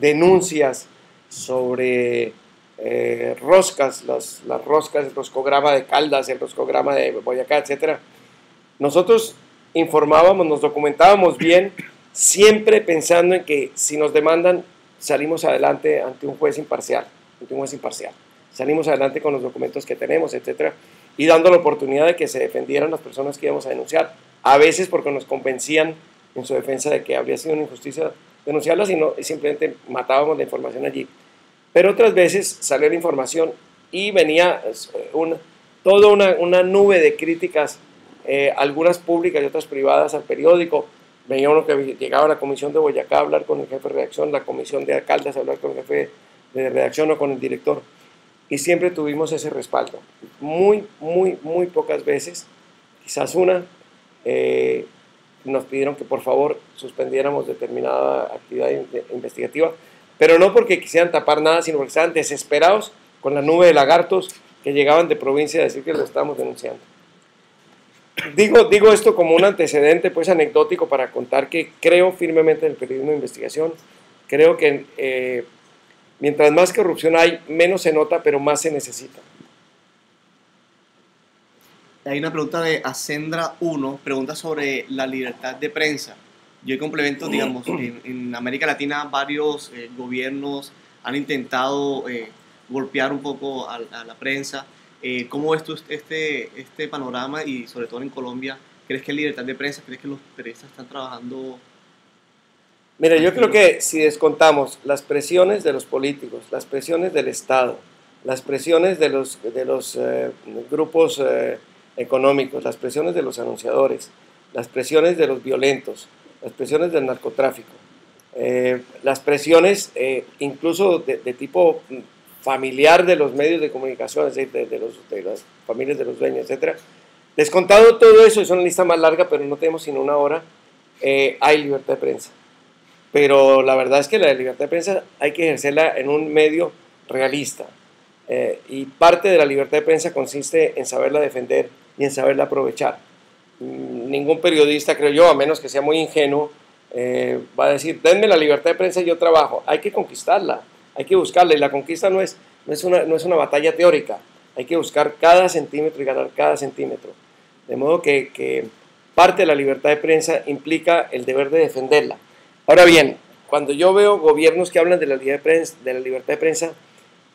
denuncias sobre roscas, las roscas, el roscograma de Caldas, el roscograma de Boyacá, etc. Nosotros informábamos, nos documentábamos bien, siempre pensando en que si nos demandan, salimos adelante ante un juez imparcial, salimos adelante con los documentos que tenemos, etc. Y dando la oportunidad de que se defendieran las personas que íbamos a denunciar, a veces porque nos convencían en su defensa de que habría sido una injusticia denunciarlas y simplemente matábamos la información allí. Pero otras veces salía la información y venía toda una nube de críticas, algunas públicas y otras privadas al periódico. Venía uno que llegaba a la comisión de Boyacá a hablar con el jefe de redacción, la comisión de Caldas a hablar con el jefe de redacción o con el director. Y siempre tuvimos ese respaldo. Muy pocas veces, quizás una, nos pidieron que por favor suspendiéramos determinada actividad investigativa, pero no porque quisieran tapar nada, sino porque estaban desesperados con la nube de lagartos que llegaban de provincia a decir que lo estábamos denunciando. Digo esto como un antecedente pues anecdótico para contar que creo firmemente en el periodismo de investigación. Creo que mientras más corrupción hay, menos se nota, pero más se necesita. Hay una pregunta de Ascendra 1, pregunta sobre la libertad de prensa. Yo complemento, digamos, en América Latina varios gobiernos han intentado golpear un poco a la prensa. ¿Cómo ves tú este panorama y sobre todo en Colombia? ¿Crees que hay libertad de prensa? ¿Crees que los periodistas están trabajando? Mira, yo creo que si descontamos las presiones de los políticos, las presiones del Estado, las presiones de los grupos económicos, las presiones de los anunciadores, las presiones de los violentos, las presiones del narcotráfico, las presiones incluso de tipo familiar de los medios de comunicación, es decir, de las familias de los dueños, etc. Descontado todo eso, es una lista más larga, pero no tenemos sino una hora, hay libertad de prensa. Pero la verdad es que la libertad de prensa hay que ejercerla en un medio realista. Y parte de la libertad de prensa consiste en saberla defender y en saberla aprovechar. Ningún periodista, creo yo, a menos que sea muy ingenuo, va a decir, denme la libertad de prensa y yo trabajo. Hay que conquistarla, hay que buscarla, y la conquista no es una batalla teórica, hay que buscar cada centímetro y ganar cada centímetro. De modo que parte de la libertad de prensa implica el deber de defenderla. Ahora bien, cuando yo veo gobiernos que hablan de la libertad de prensa,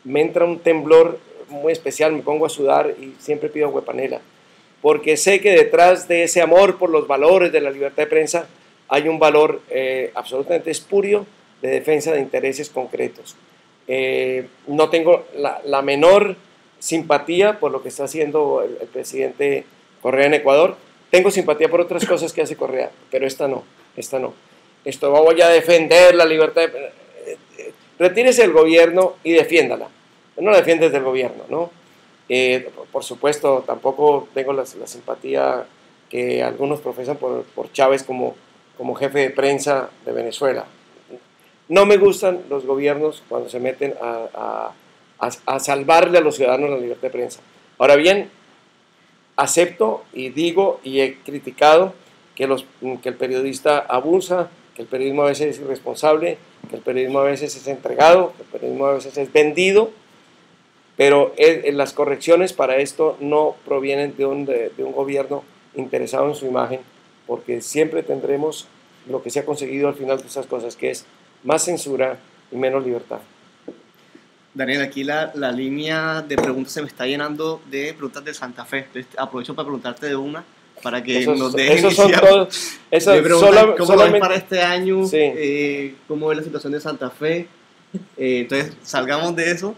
me entra un temblor muy especial, me pongo a sudar y siempre pido huepanela, porque sé que detrás de ese amor por los valores de la libertad de prensa hay un valor absolutamente espurio de defensa de intereses concretos. No tengo la menor simpatía por lo que está haciendo el presidente Correa en Ecuador. Tengo simpatía por otras cosas que hace Correa, pero esta no. Esto voy a defender la libertad de... Retírese del gobierno y defiéndala. No la defiendes del gobierno, ¿no? Por supuesto, tampoco tengo la simpatía que algunos profesan por Chávez como jefe de prensa de Venezuela. No me gustan los gobiernos cuando se meten a salvarle a los ciudadanos la libertad de prensa. Ahora bien, acepto y digo y he criticado que el periodista abusa, que el periodismo a veces es irresponsable, que el periodismo a veces es entregado, que el periodismo a veces es vendido, pero las correcciones para esto no provienen de un gobierno interesado en su imagen, porque siempre tendremos lo que se ha conseguido al final de esas cosas, que es más censura y menos libertad. Daniel, aquí la línea de preguntas se me está llenando de preguntas de Santa Fe. Entonces, aprovecho para preguntarte de una, para que nos dejes Esos son iniciar. todos. Esos Me preguntan cómo lo ves solamente, para este año, sí. cómo ves la situación de Santa Fe. Entonces, salgamos de eso,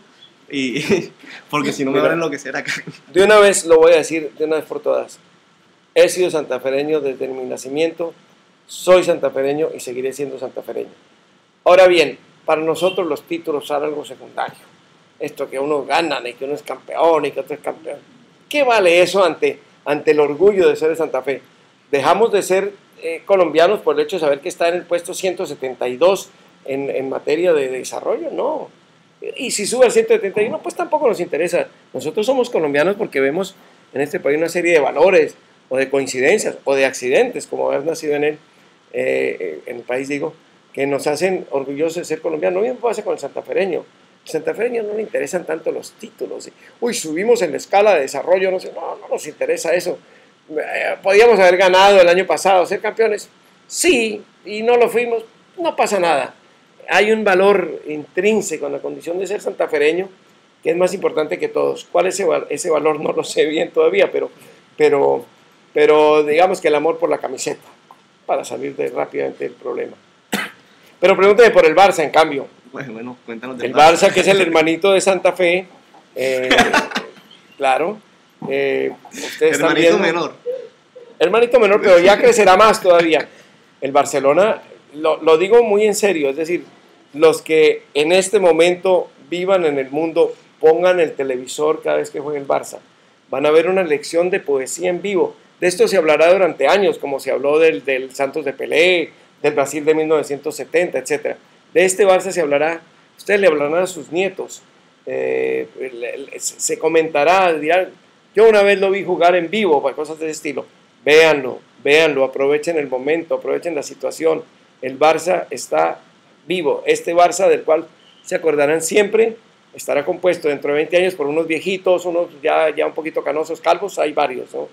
porque si no me Mira, van a enloquecer acá. De una vez lo voy a decir, de una vez por todas. He sido santafereño desde mi nacimiento, soy santafereño y seguiré siendo santafereño. Ahora bien, para nosotros los títulos son algo secundario. Esto que uno gana, y que uno es campeón y que otro es campeón. ¿Qué vale eso ante el orgullo de ser de Santa Fe? Dejamos de ser colombianos por el hecho de saber que está en el puesto 172 en materia de desarrollo, no. Y si sube al 171, pues tampoco nos interesa. Nosotros somos colombianos porque vemos en este país una serie de valores, o de coincidencias, o de accidentes, como haber nacido en el país, digo, que nos hacen orgullosos de ser colombianos. Lo mismo pasa con el santafereño. Al santafereño no le interesan tanto los títulos. Uy, subimos en la escala de desarrollo, no sé, no nos interesa eso. Podíamos haber ganado el año pasado, ser campeones. Sí, y no lo fuimos, no pasa nada. Hay un valor intrínseco en la condición de ser santafereño que es más importante que todos. ¿Cuál es ese valor? No lo sé bien todavía, pero digamos que el amor por la camiseta, para salir rápidamente del problema. Pero pregúnteme por el Barça, en cambio. Bueno, cuéntanos del El Barça, que es el hermanito de Santa Fe, claro. Ustedes hermanito también, menor. hermanito menor, pero ya crecerá más todavía. El Barcelona, lo digo muy en serio, es decir, los que en este momento vivan en el mundo, pongan el televisor cada vez que juegue el Barça, van a ver una lección de poesía en vivo. De esto se hablará durante años, como se habló del Santos de Pelé, del Brasil de 1970, etc. De este Barça se hablará, ustedes le hablarán a sus nietos, se comentará, dirán, yo una vez lo vi jugar en vivo, para cosas de ese estilo. Véanlo, aprovechen el momento, aprovechen la situación. El Barça está vivo. Este Barça del cual se acordarán siempre estará compuesto dentro de 20 años por unos viejitos, unos ya un poquito canosos, calvos, hay varios, ¿no?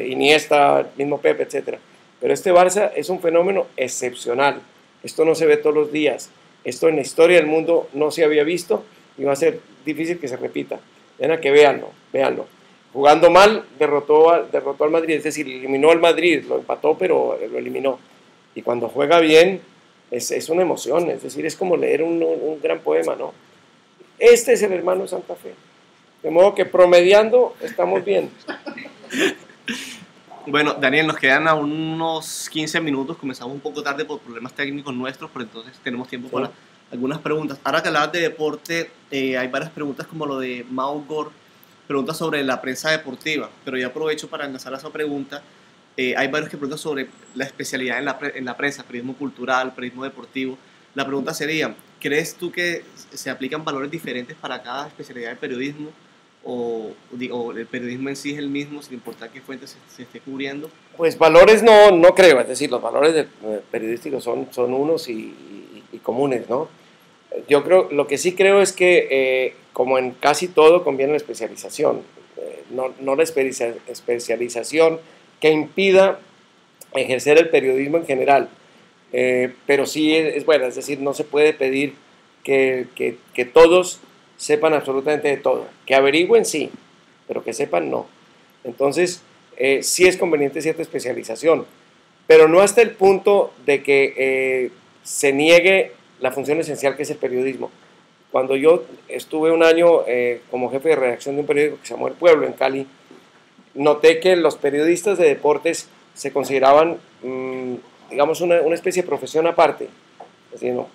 Iniesta, mismo Pepe, etc. Pero este Barça es un fenómeno excepcional. Esto no se ve todos los días. Esto en la historia del mundo no se había visto y va a ser difícil que se repita. Ven que véanlo. Jugando mal, derrotó al Madrid, es decir, eliminó al Madrid, lo empató, pero lo eliminó. Y cuando juega bien, es una emoción, es decir, es como leer un gran poema, ¿no? Este es el hermano de Santa Fe. De modo que promediando estamos bien. Bueno, Daniel, nos quedan a unos 15 minutos, comenzamos un poco tarde por problemas técnicos nuestros, pero entonces tenemos tiempo para algunas preguntas. Ahora que hablabas de deporte, hay varias preguntas como lo de Mau Gore, preguntas sobre la prensa deportiva, pero yo aprovecho para enlazar a esa pregunta. Hay varios que preguntan sobre la especialidad en la prensa, periodismo cultural, periodismo deportivo. La pregunta sería, ¿crees tú que se aplican valores diferentes para cada especialidad de periodismo? O el periodismo en sí es el mismo, sin importar qué fuente se esté cubriendo? Pues valores no creo, es decir, los valores periodísticos son unos y comunes, ¿no? Yo creo, lo que sí creo es que, como en casi todo, conviene la especialización, no la especialización que impida ejercer el periodismo en general, pero sí es buena, es decir, no se puede pedir que todos sepan absolutamente de todo, que averigüen sí, pero que sepan no. Entonces, sí es conveniente cierta especialización, pero no hasta el punto de que se niegue la función esencial que es el periodismo. Cuando yo estuve un año como jefe de redacción de un periódico que se llamó El Pueblo en Cali, noté que los periodistas de deportes se consideraban, digamos, una especie de profesión aparte. Es decir, no,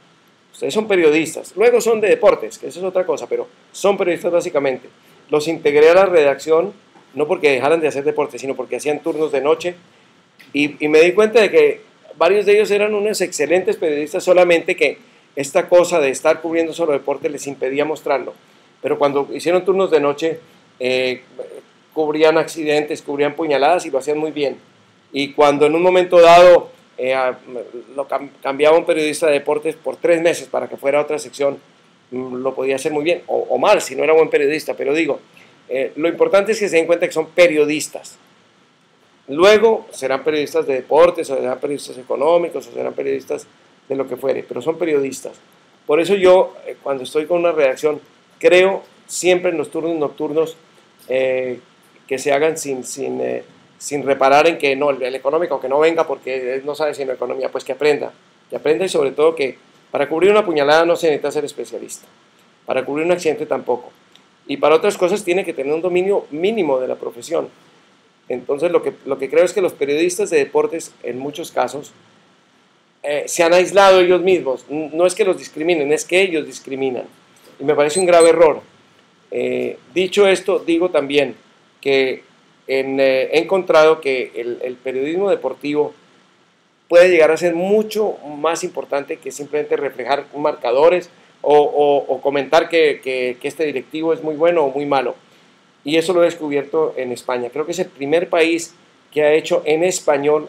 ustedes son periodistas, luego son de deportes, que eso es otra cosa, pero son periodistas básicamente. Los integré a la redacción, no porque dejaran de hacer deportes, sino porque hacían turnos de noche, y me di cuenta de que varios de ellos eran unos excelentes periodistas, solamente que esta cosa de estar cubriendo solo deporte les impedía mostrarlo. Pero cuando hicieron turnos de noche, cubrían accidentes, cubrían puñaladas y lo hacían muy bien. Y cuando en un momento dado lo cambiaba un periodista de deportes por 3 meses para que fuera a otra sección, lo podía hacer muy bien, o mal si no era buen periodista, pero digo, lo importante es que se den cuenta que son periodistas. Luego serán periodistas de deportes, o serán periodistas económicos, o serán periodistas de lo que fuere, pero son periodistas. Por eso yo, cuando estoy con una redacción, creo siempre en los turnos nocturnos que se hagan sin reparar en que no, el económico que no venga porque él no sabe sino economía, pues que aprenda y sobre todo que para cubrir una puñalada no se necesita ser especialista, para cubrir un accidente tampoco, y para otras cosas tiene que tener un dominio mínimo de la profesión. Entonces lo que creo es que los periodistas de deportes en muchos casos se han aislado ellos mismos, no es que los discriminen, es que ellos discriminan, y me parece un grave error. Dicho esto, digo también que he encontrado que el periodismo deportivo puede llegar a ser mucho más importante que simplemente reflejar marcadores o comentar que este directivo es muy bueno o muy malo. Y eso lo he descubierto en España. Creo que es el primer país que ha hecho en español,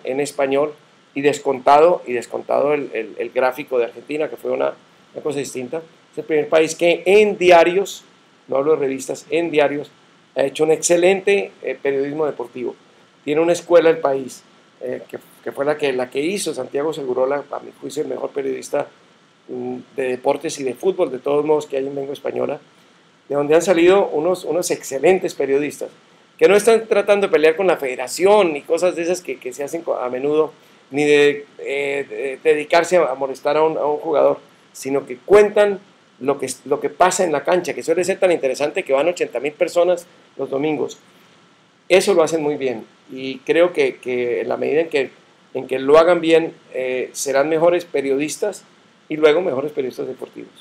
y descontado el gráfico de Argentina, que fue una cosa distinta. Es el primer país que en diarios, no hablo de revistas, en diarios, ha hecho un excelente periodismo deportivo. Tiene una escuela el país, que fue la que hizo Santiago Segurola, a mi juicio el mejor periodista de deportes y de fútbol, de todos modos, que hay en lengua española, de donde han salido unos excelentes periodistas, que no están tratando de pelear con la federación ni cosas de esas que se hacen a menudo, ni de dedicarse a molestar a un jugador, sino que cuentan lo que pasa en la cancha, que suele ser tan interesante que van 80.000 personas los domingos. Eso lo hacen muy bien, y creo que en la medida en que lo hagan bien, serán mejores periodistas y luego mejores periodistas deportivos.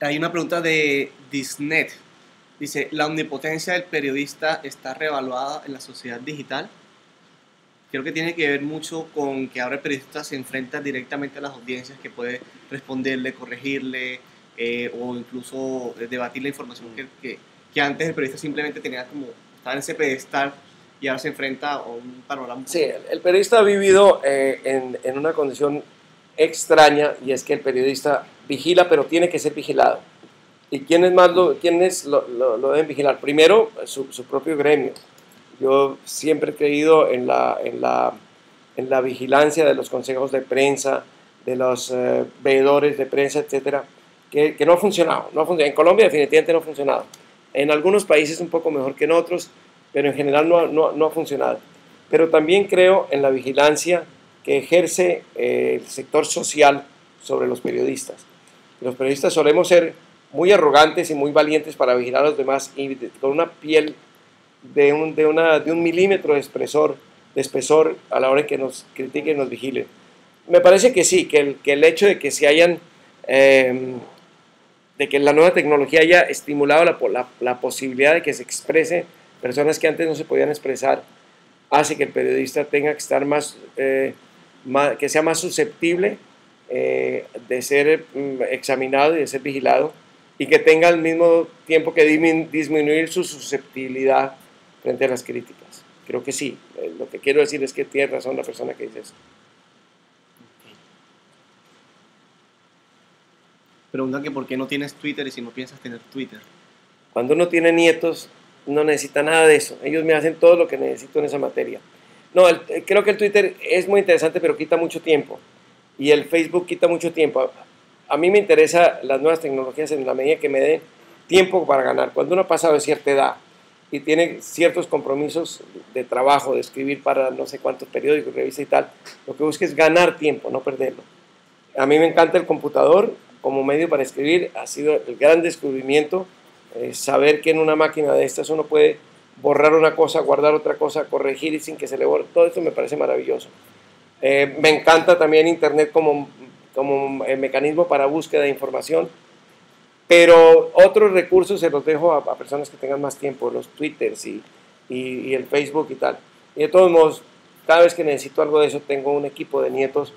Hay una pregunta de Disnet. Dice, ¿la omnipotencia del periodista está revaluada en la sociedad digital? Creo que tiene que ver mucho con que ahora el periodista se enfrenta directamente a las audiencias, que puede responderle, corregirle o incluso debatir la información que antes el periodista simplemente tenía como, estaba en ese pedestal, y ahora se enfrenta a un panorama. Sí, el periodista ha vivido en una condición extraña, y es que el periodista vigila, pero tiene que ser vigilado. ¿Y quiénes lo deben vigilar? Primero, su propio gremio. Yo siempre he creído en la vigilancia de los consejos de prensa, de los veedores de prensa, etcétera, que no ha funcionado. En Colombia definitivamente no ha funcionado. En algunos países un poco mejor que en otros, pero en general no ha funcionado. Pero también creo en la vigilancia que ejerce el sector social sobre los periodistas. Los periodistas solemos ser muy arrogantes y muy valientes para vigilar a los demás, y con una piel de un milímetro de espesor a la hora que nos critiquen y nos vigilen. Me parece que sí, que el hecho de que de que la nueva tecnología haya estimulado la posibilidad de que se exprese personas que antes no se podían expresar, hace que el periodista tenga que estar que sea más susceptible de ser examinado y de ser vigilado, y que tenga al mismo tiempo que disminuir su susceptibilidad frente a las críticas. Creo que sí. Lo que quiero decir es que tiene razón la persona que dice eso. Preguntan que por qué no tienes Twitter y si no piensas tener Twitter. Cuando uno tiene nietos, no necesita nada de eso. Ellos me hacen todo lo que necesito en esa materia. No, creo que el Twitter es muy interesante, pero quita mucho tiempo. Y el Facebook quita mucho tiempo. A mí me interesan las nuevas tecnologías en la medida que me den tiempo para ganar. Cuando uno ha pasado de cierta edad y tiene ciertos compromisos de trabajo, de escribir para no sé cuántos periódicos, revistas y tal, lo que busca es ganar tiempo, no perderlo. A mí me encanta el computador como medio para escribir. Ha sido el gran descubrimiento, saber que en una máquina de estas uno puede borrar una cosa, guardar otra cosa, corregir y sin que se le borre. Todo esto me parece maravilloso. Me encanta también Internet como mecanismo para búsqueda de información, pero otros recursos se los dejo a personas que tengan más tiempo, los Twitters y el Facebook y tal. Y de todos modos, cada vez que necesito algo de eso, tengo un equipo de nietos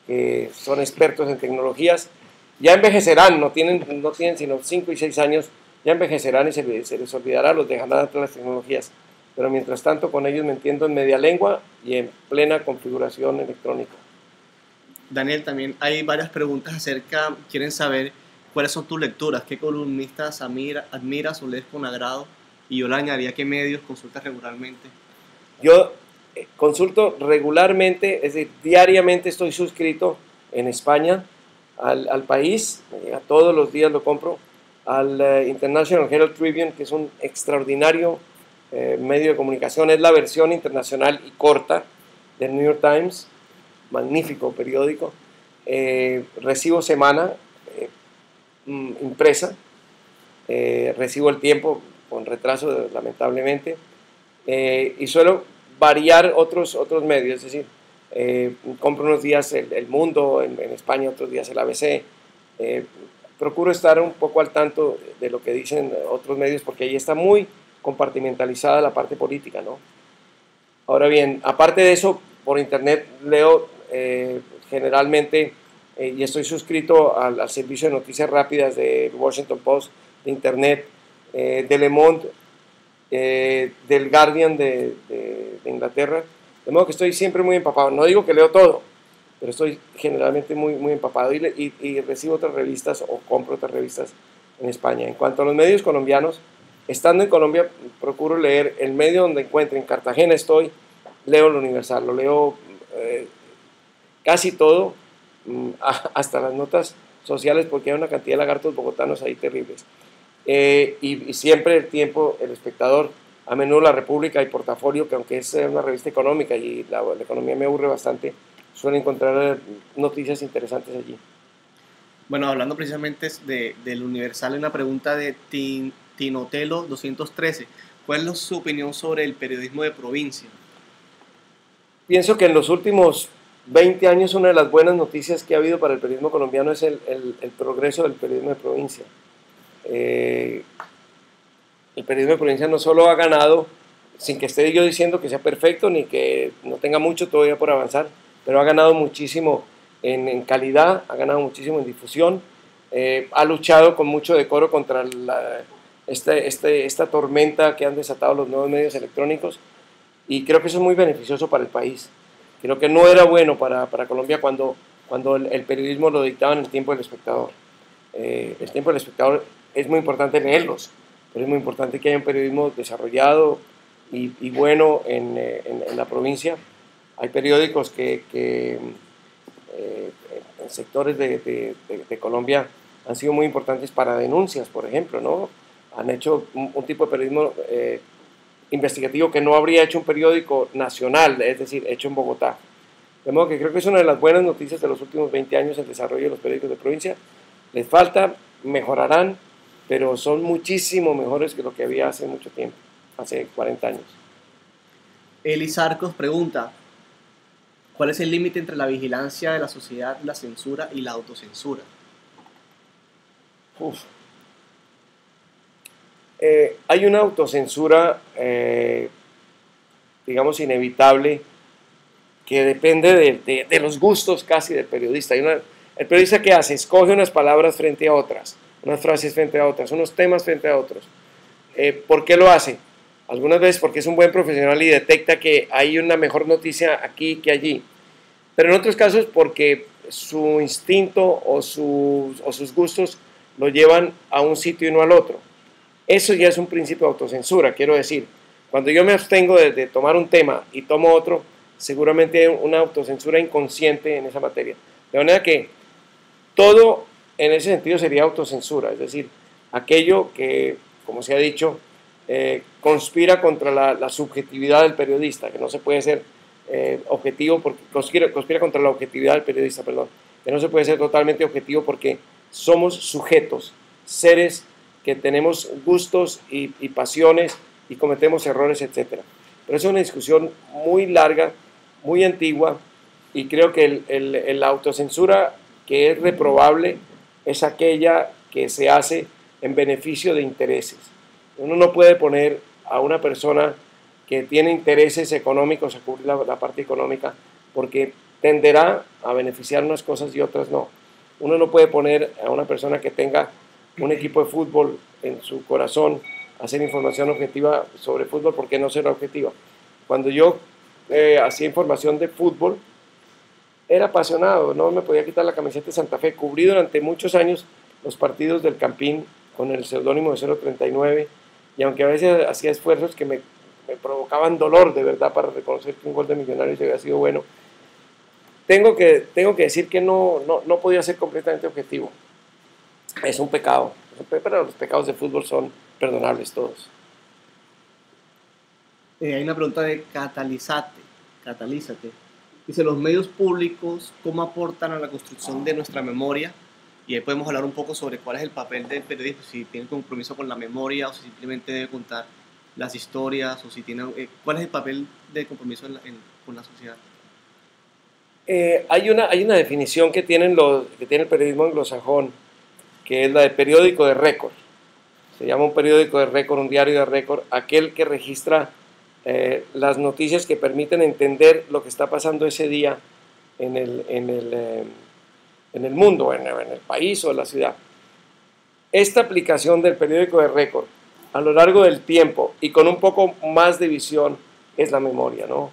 que son expertos en tecnologías. Ya envejecerán, no tienen sino 5 y 6 años, ya envejecerán y se les olvidará, los dejarán atrás las tecnologías. Pero mientras tanto, con ellos me entiendo en media lengua y en plena configuración electrónica. Daniel, también hay varias preguntas quieren saber cuáles son tus lecturas, qué columnistas admiras o lees con agrado, y yo le añadiría qué medios consultas regularmente. Yo consulto regularmente, es decir, diariamente estoy suscrito en España al País, me llega todos los días, lo compro, al International Herald Tribune, que es un extraordinario medio de comunicación, es la versión internacional y corta del New York Times, magnífico periódico. Recibo Semana impresa, recibo El Tiempo con retraso lamentablemente, y suelo variar otros medios, es decir, compro unos días el Mundo en España, otros días el ABC. Procuro estar un poco al tanto de lo que dicen otros medios, porque ahí está muy compartimentalizada la parte política, ¿no? Ahora bien, aparte de eso, por internet leo generalmente, y estoy suscrito al servicio de noticias rápidas de Washington Post, de internet, de Le Monde, del Guardian de Inglaterra, de modo que estoy siempre muy empapado. No digo que leo todo, pero estoy generalmente muy empapado, y recibo otras revistas o compro otras revistas en España. En cuanto a los medios colombianos, estando en Colombia procuro leer el medio donde encuentre. En Cartagena estoy, leo el Universal, lo leo casi todo, hasta las notas sociales, porque hay una cantidad de lagartos bogotanos ahí terribles. Y siempre El Tiempo, El Espectador, a menudo La República y Portafolio, que aunque es una revista económica y la economía me aburre bastante, suelo encontrar noticias interesantes allí. Bueno, hablando precisamente del Universal, una pregunta de Tinotelo 213. ¿Cuál es su opinión sobre el periodismo de provincia? Pienso que en los últimos 20 años una de las buenas noticias que ha habido para el periodismo colombiano es el progreso del periodismo de provincia. El periodismo de provincia no solo ha ganado, sin que esté yo diciendo que sea perfecto ni que no tenga mucho todavía por avanzar, pero ha ganado muchísimo en calidad, ha ganado muchísimo en difusión, ha luchado con mucho decoro contra esta tormenta que han desatado los nuevos medios electrónicos, y creo que eso es muy beneficioso para el país. Creo que no era bueno para Colombia cuando el periodismo lo dictaba en El Tiempo del Espectador. El Tiempo del Espectador es muy importante leerlos, pero es muy importante que haya un periodismo desarrollado y bueno en la provincia. Hay periódicos que en sectores de Colombia han sido muy importantes para denuncias, por ejemplo, ¿no? Han hecho un tipo de periodismo investigativo que no habría hecho un periódico nacional, es decir, hecho en Bogotá. De modo que creo que es una de las buenas noticias de los últimos 20 años el desarrollo de los periódicos de provincia. Les falta, mejorarán, pero son muchísimo mejores que lo que había hace mucho tiempo, hace 40 años. Elis Arcos pregunta, ¿cuál es el límite entre la vigilancia de la sociedad, la censura y la autocensura? Hay una autocensura, digamos, inevitable, que depende de los gustos casi del periodista. El periodista, ¿qué hace? Escoge unas palabras frente a otras, unas frases frente a otras, unos temas frente a otros. ¿Por qué lo hace? Algunas veces porque es un buen profesional y detecta que hay una mejor noticia aquí que allí, pero en otros casos porque su instinto o sus gustos lo llevan a un sitio y no al otro. Eso ya es un principio de autocensura, quiero decir. Cuando yo me abstengo de tomar un tema y tomo otro, seguramente hay una autocensura inconsciente en esa materia. De manera que todo en ese sentido sería autocensura, es decir, aquello que, como se ha dicho, conspira contra la subjetividad del periodista, que no se puede ser objetivo, porque conspira contra la objetividad del periodista, perdón, que no se puede ser totalmente objetivo porque somos sujetos, seres que tenemos gustos y pasiones y cometemos errores, etc. Pero es una discusión muy larga, muy antigua, y creo que la autocensura que es reprobable es aquella que se hace en beneficio de intereses. Uno no puede poner a una persona que tiene intereses económicos a cubrir la parte económica, porque tenderá a beneficiar unas cosas y otras no. Uno no puede poner a una persona que tenga un equipo de fútbol en su corazón a hacer información objetiva sobre fútbol, porque no será objetiva. Cuando yo hacía información de fútbol, era apasionado, no me podía quitar la camiseta de Santa Fe. Cubrí durante muchos años los partidos del Campín con el seudónimo de 039, y aunque a veces hacía esfuerzos que me me provocaban dolor de verdad para reconocer que un gol de Millonarios había sido bueno. Tengo que decir que no podía ser completamente objetivo. Es un pecado, pero los pecados de fútbol son perdonables todos. Hay una pregunta de Catalízate. Dice, los medios públicos, ¿cómo aportan a la construcción de nuestra memoria? Y ahí podemos hablar un poco sobre cuál es el papel del periodismo, si tiene compromiso con la memoria o si simplemente debe contar las historias, o si tiene, cuál es el papel de compromiso con la sociedad. Hay una definición que tiene el periodismo anglosajón, que es la de periódico de récord. Se llama un periódico de récord, un diario de récord, aquel que registra las noticias que permiten entender lo que está pasando ese día en el mundo, en el país o en la ciudad. Esta aplicación del periódico de récord a lo largo del tiempo y con un poco más de visión es la memoria, ¿no?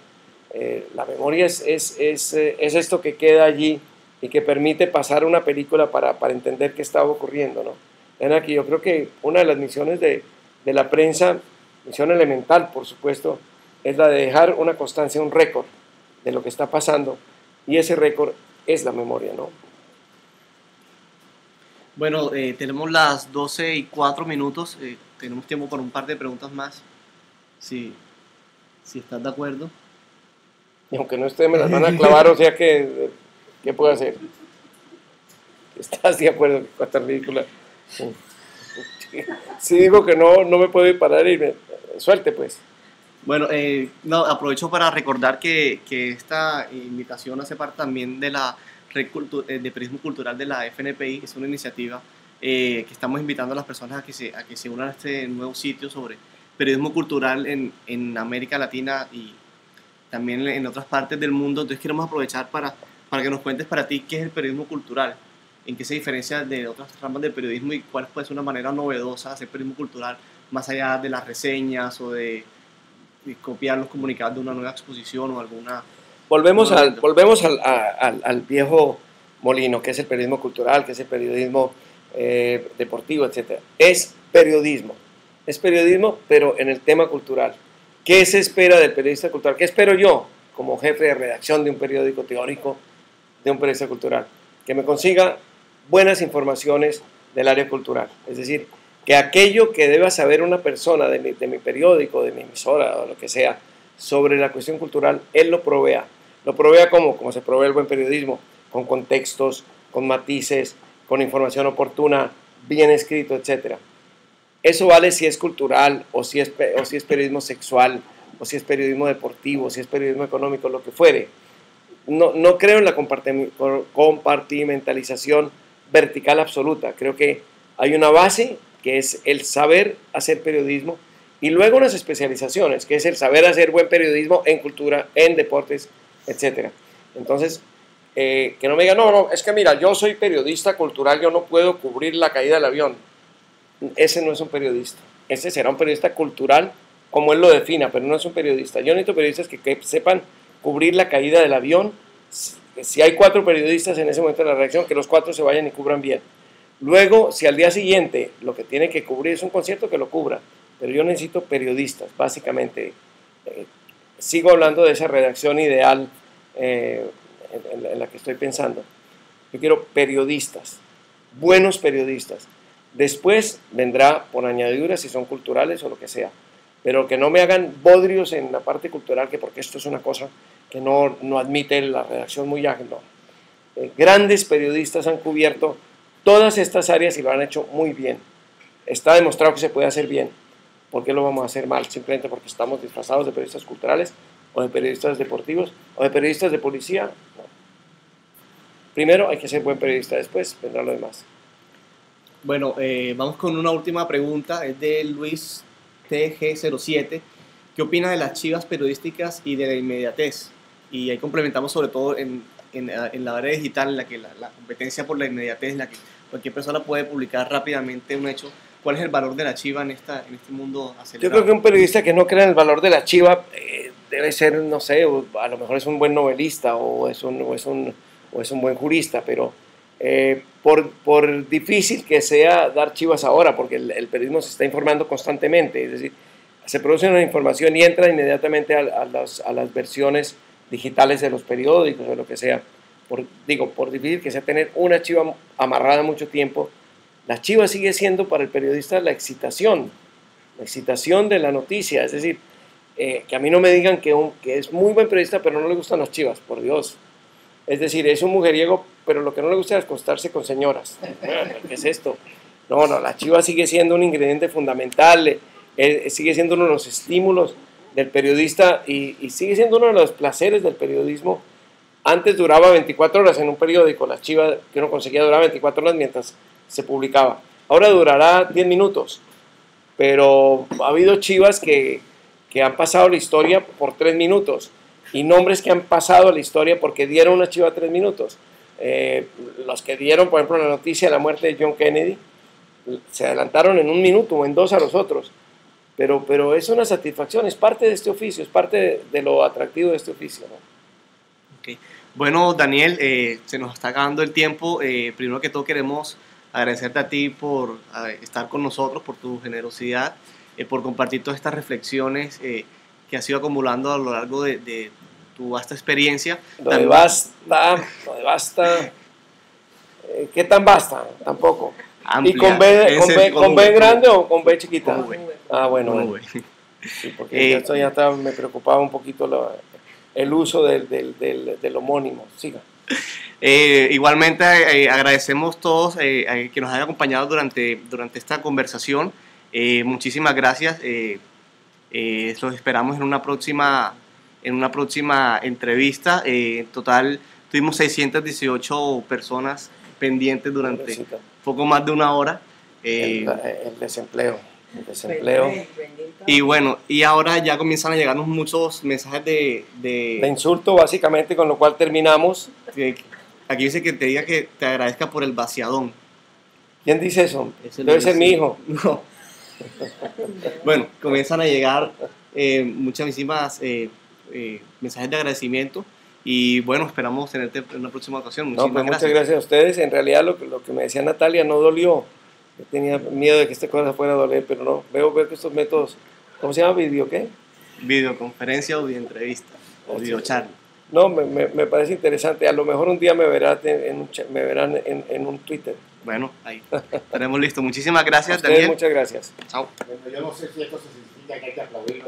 La memoria es esto que queda allí y que permite pasar una película para entender qué estaba ocurriendo, ¿no? Ven aquí, yo creo que una de las misiones de la prensa, misión elemental, por supuesto, es la de dejar una constancia, un récord de lo que está pasando, y ese récord es la memoria, ¿no? Bueno, tenemos las 12:04, tenemos tiempo para un par de preguntas más, si estás de acuerdo. Y aunque no esté, me las van a clavar, o sea que, ¿qué puedo hacer? ¿Estás de acuerdo con esta ridícula? Si digo que no me puedo ir parar y suelte pues. Bueno, no, aprovecho para recordar que esta invitación hace parte también de la Red de Periodismo Cultural de la FNPI. Es una iniciativa que estamos invitando a las personas a que se unan a este nuevo sitio sobre periodismo cultural en América Latina y también en otras partes del mundo. Entonces queremos aprovechar para que nos cuentes para ti qué es el periodismo cultural, en qué se diferencia de otras ramas del periodismo y cuál puede ser una manera novedosa de hacer periodismo cultural más allá de las reseñas o de copiar los comunicados de una nueva exposición o alguna... Volvemos al viejo molino, que es el periodismo cultural, que es el periodismo deportivo, etc. Es periodismo, pero en el tema cultural. ¿Qué se espera del periodista cultural? ¿Qué espero yo como jefe de redacción de un periódico teórico, de un periodista cultural? Que me consiga buenas informaciones del área cultural, es decir, que aquello que deba saber una persona de mi periódico, de mi emisora o lo que sea, sobre la cuestión cultural, él lo provea. Lo provea como se provee el buen periodismo, con contextos, con matices, con información oportuna, bien escrito, etc. Eso vale si es cultural, o si es periodismo sexual, o si es periodismo deportivo, si es periodismo económico, lo que fuere. No creo en la compartimentalización vertical absoluta. Creo que hay una base que es el saber hacer periodismo y luego unas especializaciones, que es el saber hacer buen periodismo en cultura, en deportes, etc. Entonces, que no me digan, no, es que mira, yo soy periodista cultural, yo no puedo cubrir la caída del avión. Ese no es un periodista. Ese será un periodista cultural como él lo defina, pero no es un periodista. Yo necesito periodistas que sepan cubrir la caída del avión. Si hay 4 periodistas en ese momento de la redacción, que los 4 se vayan y cubran bien. Luego, si al día siguiente lo que tiene que cubrir es un concierto, que lo cubra. Pero yo necesito periodistas, básicamente. Sigo hablando de esa redacción ideal en la que estoy pensando. Yo quiero periodistas, buenos periodistas. Después vendrá por añadidura si son culturales o lo que sea. Pero que no me hagan bodrios en la parte cultural, que porque esto es una cosa que no admite la redacción muy ágil. No. Grandes periodistas han cubierto todas estas áreas y lo han hecho muy bien. Está demostrado que se puede hacer bien. ¿Por qué lo vamos a hacer mal? Simplemente porque estamos disfrazados de periodistas culturales o de periodistas deportivos o de periodistas de policía. No. Primero hay que ser buen periodista, después vendrá lo demás. Bueno, vamos con una última pregunta, es de Luis TG07. ¿Qué opina de las chivas periodísticas y de la inmediatez? Y ahí complementamos sobre todo en la área digital, en la que la competencia por la inmediatez, en la que cualquier persona puede publicar rápidamente un hecho. ¿Cuál es el valor de la chiva en este mundo acelerado? Yo creo que un periodista que no crea en el valor de la chiva debe ser, no sé, a lo mejor es un buen novelista o es un buen jurista, pero por difícil que sea dar chivas ahora, porque el periodismo se está informando constantemente, es decir, se produce una información y entra inmediatamente a las versiones digitales de los periódicos o lo que sea. Por difícil que sea tener una chiva amarrada mucho tiempo, la chiva sigue siendo para el periodista la excitación de la noticia. Es decir, que a mí no me digan que es muy buen periodista pero no le gustan las chivas, por Dios. Es decir, es un mujeriego, pero lo que no le gusta es acostarse con señoras. ¿Qué es esto? No, la chiva sigue siendo un ingrediente fundamental, sigue siendo uno de los estímulos del periodista y sigue siendo uno de los placeres del periodismo. Antes duraba 24 horas en un periódico, la chiva que uno conseguía duraba 24 horas mientras se publicaba. Ahora durará 10 minutos, pero ha habido chivas que han pasado la historia por 3 minutos y nombres que han pasado a la historia porque dieron una chiva 3 minutos. Los que dieron, por ejemplo, la noticia de la muerte de John Kennedy, se adelantaron en 1 minuto o en 2 a los otros, pero es una satisfacción, es parte de este oficio, es parte de lo atractivo de este oficio, ¿no? Okay. Bueno, Daniel, se nos está acabando el tiempo. Primero que todo queremos agradecerte a ti por estar con nosotros, por tu generosidad, por compartir todas estas reflexiones que has ido acumulando a lo largo de tu vasta experiencia. Lo de basta, ¿qué tan basta? Tampoco. Amplia. ¿Y con B grande o con B chiquita? Con V. Ah, bueno. Con V. Sí, porque esto ya me preocupaba un poquito el uso del homónimo. Siga. Igualmente agradecemos todos que nos hayan acompañado durante esta conversación. Muchísimas gracias. Los esperamos en una próxima entrevista. En total tuvimos 618 personas pendientes durante poco más de 1 hora. El desempleo. Y bueno, y ahora ya comienzan a llegarnos muchos mensajes de insulto, básicamente, con lo cual terminamos. Aquí dice que te diga que te agradezca por el vaciadón. ¿Quién dice eso? Debe ser mi hijo. No. Bueno, comienzan a llegar muchísimas mensajes de agradecimiento y bueno, esperamos tenerte en una próxima ocasión. Muchas gracias a ustedes. En realidad lo que me decía Natalia no dolió. Yo tenía miedo de que esta cosa fuera a doler, pero no. Veo que estos métodos, ¿cómo se llama? ¿Video qué? Videoconferencia o videoentrevista o videocharla. No, me parece interesante. A lo mejor un día me verán en un Twitter. Bueno, ahí estaremos listos. Muchísimas gracias, Daniel. Daniel. Muchas gracias. Chao. Bueno, yo no sé si esto se significa que hay que aplaudirlo.